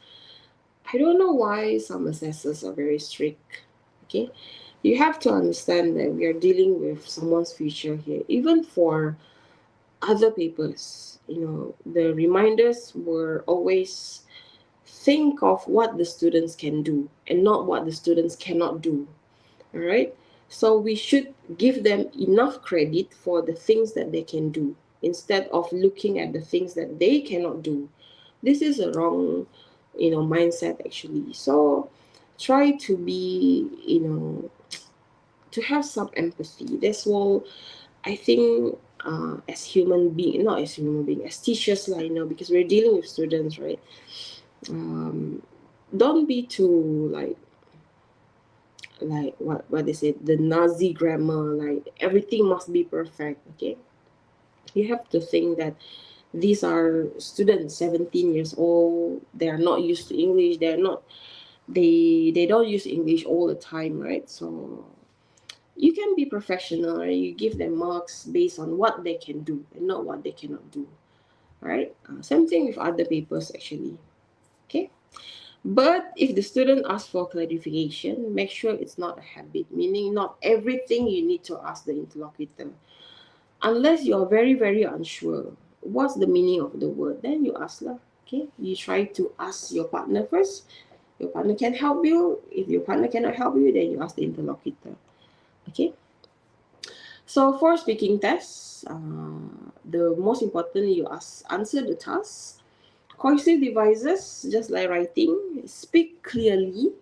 I don't know why some assessors are very strict. Okay, you have to understand that we are dealing with someone's future here. Even for other papers, the reminders were always think of what the students can do and not what the students cannot do. All right. So we should give them enough credit for the things that they can do instead of looking at the things that they cannot do. This is a wrong, mindset actually. So try to be, to have some empathy. That's all I think as human being, not as human being, as teachers, because we're dealing with students, right? Don't be too like what they say, the Nazi grammar, like everything must be perfect. Okay, you have to think that these are students 17 years old. They are not used to English. They don't use English all the time, right? So you can be professional, right? You give them marks based on what they can do and not what they cannot do. Right, same thing with other papers actually. Okay, but if the student asks for clarification, make sure it's not a habit, meaning not everything you need to ask the interlocutor. Unless you're very, very unsure what's the meaning of the word, then you ask lah. Okay, you try to ask your partner first. Your partner can help you. If your partner cannot help you, then you ask the interlocutor. Okay. So for speaking tests, the most important, you answer the task. Cohesive devices, just like writing, speak clearly.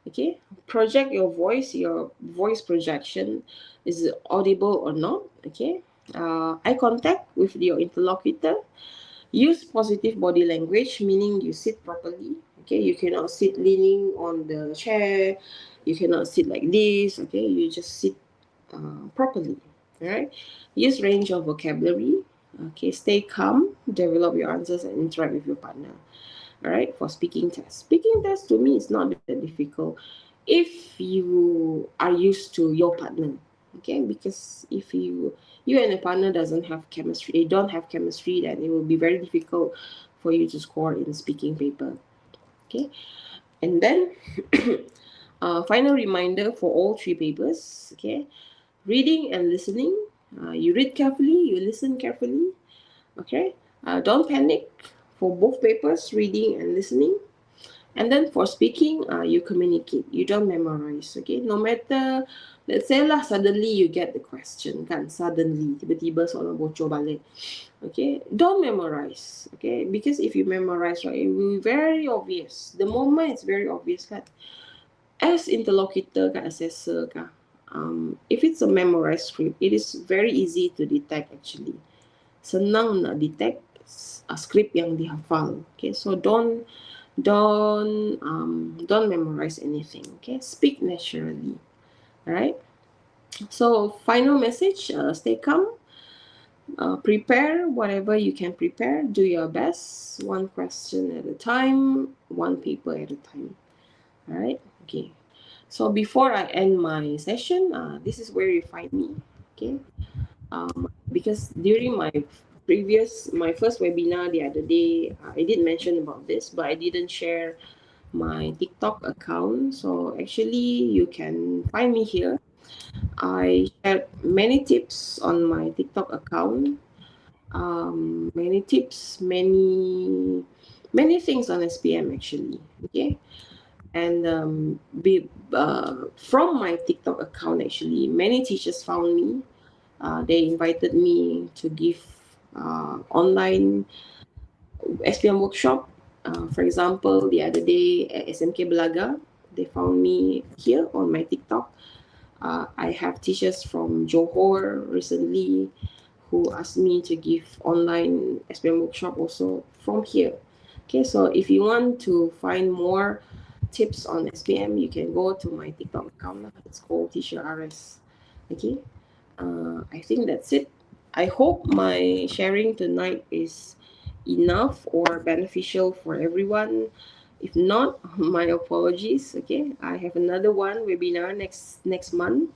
Okay, project your voice projection is audible or not. Okay, eye contact with your interlocutor. Use positive body language, meaning you sit properly. Okay, you cannot sit leaning on the chair. You cannot sit like this. Okay, you just sit properly. All right. Use range of vocabulary. Okay, stay calm. Develop your answers and interact with your partner. All right, for speaking test. Speaking test to me is not that difficult if you are used to your partner. Okay, because if you and a partner doesn't have chemistry, they don't have chemistry, then it will be very difficult for you to score in speaking paper. Okay, and then final reminder for all three papers. Okay, reading and listening. You read carefully, you listen carefully. Okay, don't panic for both papers, reading and listening. And then for speaking, you communicate. You don't memorize. Okay, no matter, let's say lah, suddenly you get the question, kan? Suddenly, tiba-tiba soalan bocor balik. Okay, don't memorize. Okay, because if you memorize, right, it will be very obvious. The moment it's very obvious, kan? As interlocutor, kan, assessor, kan? If it's a memorized script, it is very easy to detect actually. Senang nak detect script yang dihafal. Okay, so don't memorize anything. Okay, speak naturally. All right. So final message: stay calm. Prepare whatever you can prepare. Do your best. One question at a time. One paper at a time. All right. Okay. So before I end my session, this is where you find me. Okay. Because during my first webinar the other day, I did mention about this, but I didn't share my TikTok account. So actually, you can find me here. I shared many tips on my TikTok account. Many tips, many things on SPM actually. Okay, and from my TikTok account actually, many teachers found me. They invited me to give online SPM workshop. For example, the other day at SMK Belaga, they found me here on my TikTok. I have teachers from Johor recently who asked me to give online SPM workshop also from here. Okay, so if you want to find more tips on SPM, you can go to my TikTok account. It's called Teacher RS. Okay, I think that's it. I hope my sharing tonight is enough or beneficial for everyone. If not, my apologies. Okay, I have another webinar next month,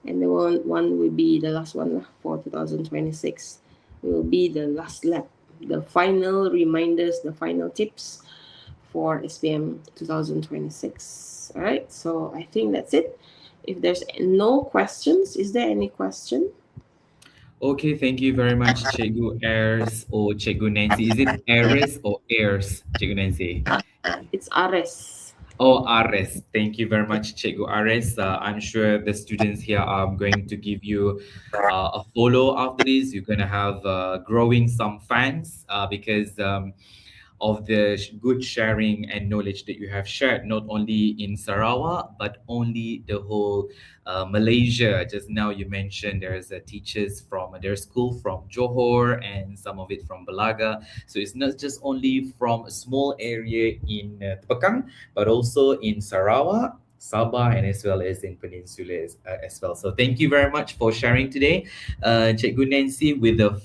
and the one will be the last one for 2026. It will be the last lap, the final reminders, the final tips for SPM 2026. All right, so I think that's it. If there's no questions, is there any question? Okay, thank you very much, Cikgu Airs or Cikgu Nancy. Is it Airs or Airs, Cikgu Nancy? It's Ares. Oh, Ares. Thank you very much, Cikgu Ares. I'm sure the students here are going to give you a follow after this. You're going to have growing some fans because of the good sharing and knowledge that you have shared, not only in Sarawak, but only the whole Malaysia. Just now you mentioned there's teachers from their school from Johor and some of it from Belaga. So it's not just only from a small area in Tebekang, but also in Sarawak, Sabah, and as well as in Peninsula as well. So thank you very much for sharing today. Cikgu Nancy, with the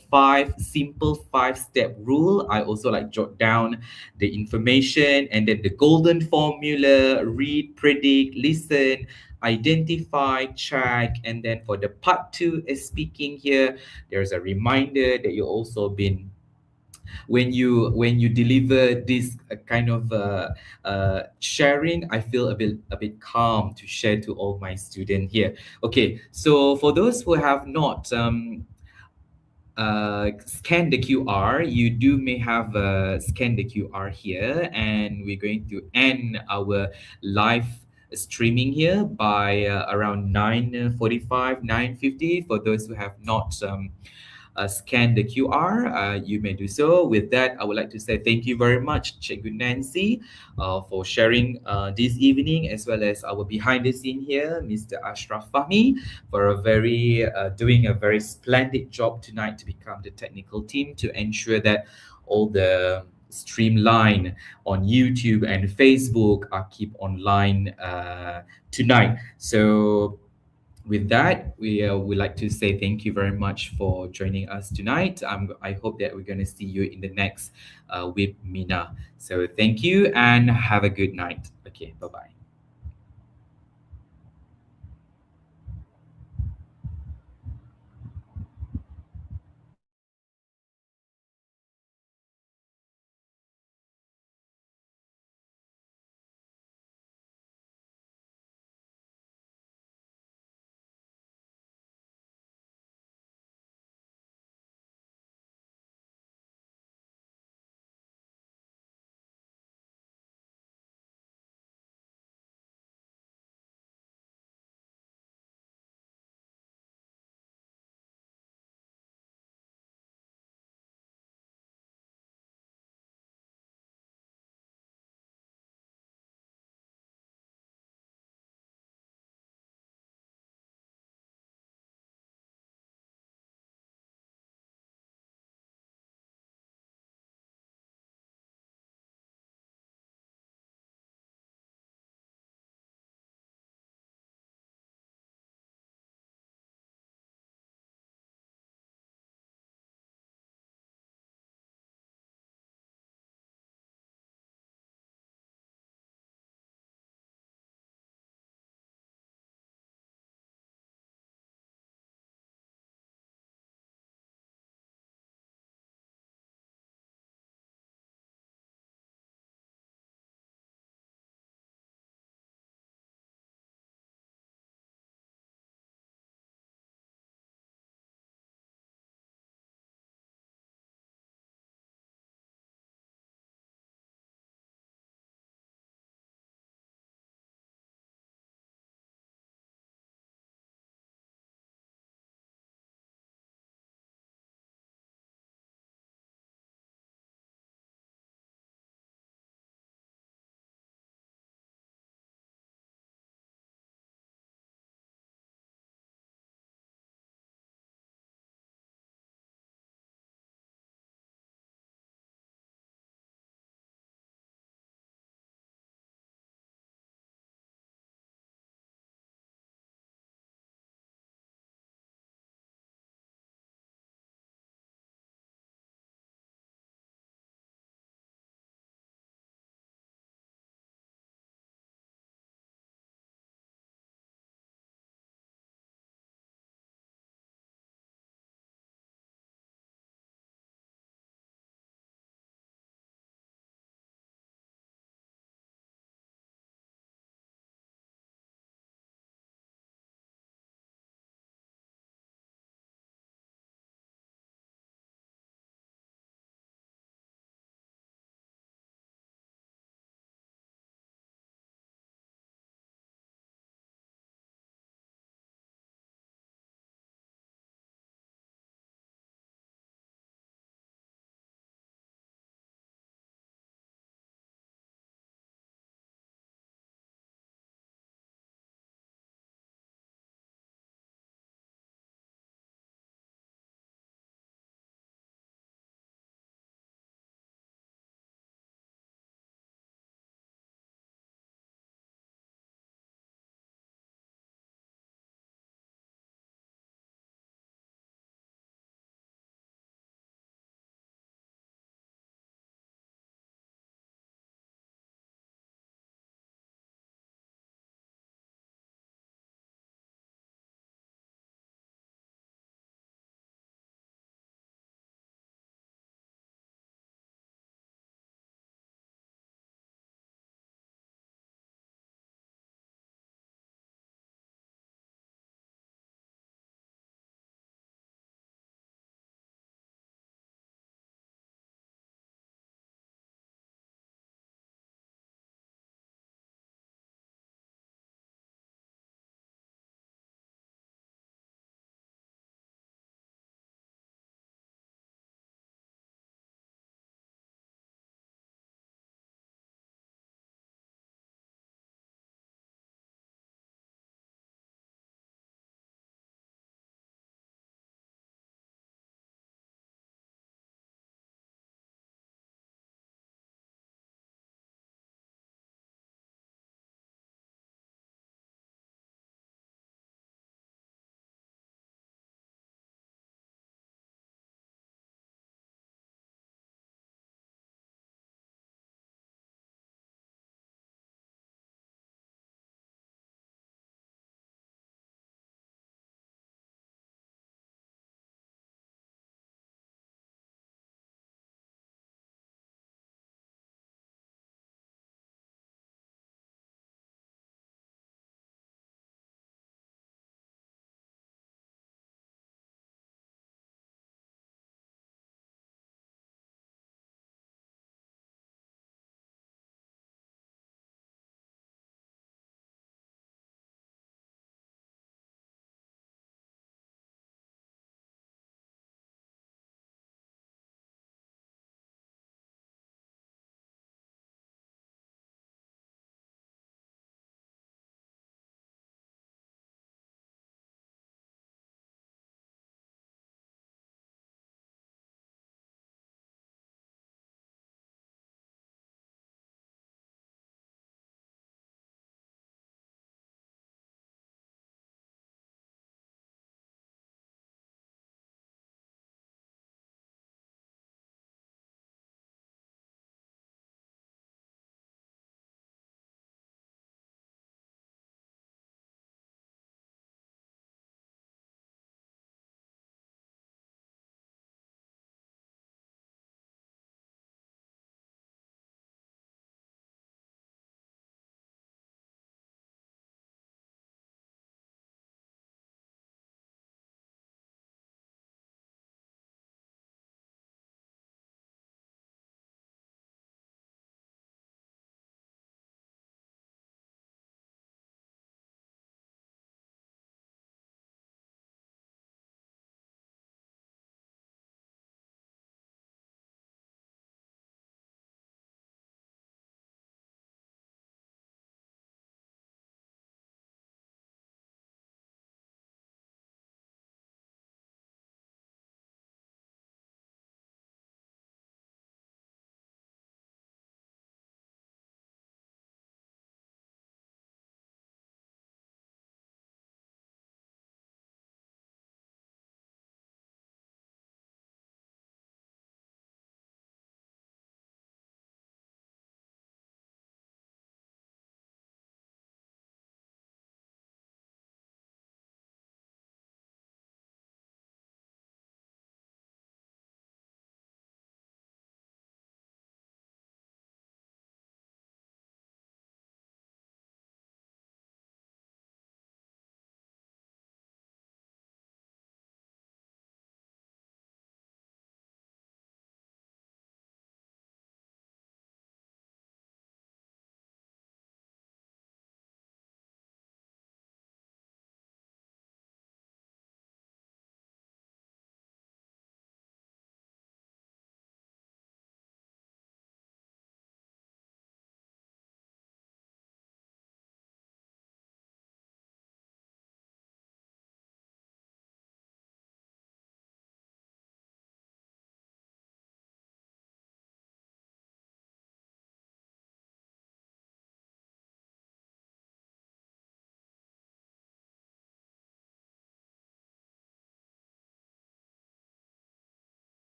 simple five-step rule, I also like jot down the information and then the golden formula: read, predict, listen, identify, check, and then for the part 2 is speaking here, there's a reminder that you also been when you deliver this kind of sharing, I feel a bit calm to share to all my students here. Okay, so for those who have not scan the QR, you may have scan the QR here, and we're going to end our live streaming here by around 9:45, 9:50. For those who have not scan the QR, you may do so. With that, I would like to say thank you very much, Cikgu Nancy, for sharing this evening, as well as our behind the scene here, Mr. Ashraf Fahmi, for doing a very splendid job tonight to become the technical team to ensure that all the streamline on YouTube and Facebook are keep online tonight. So with that, we would like to say thank you very much for joining us tonight. I hope that we're going to see you in the next with Mina. So thank you and have a good night. Okay, bye-bye.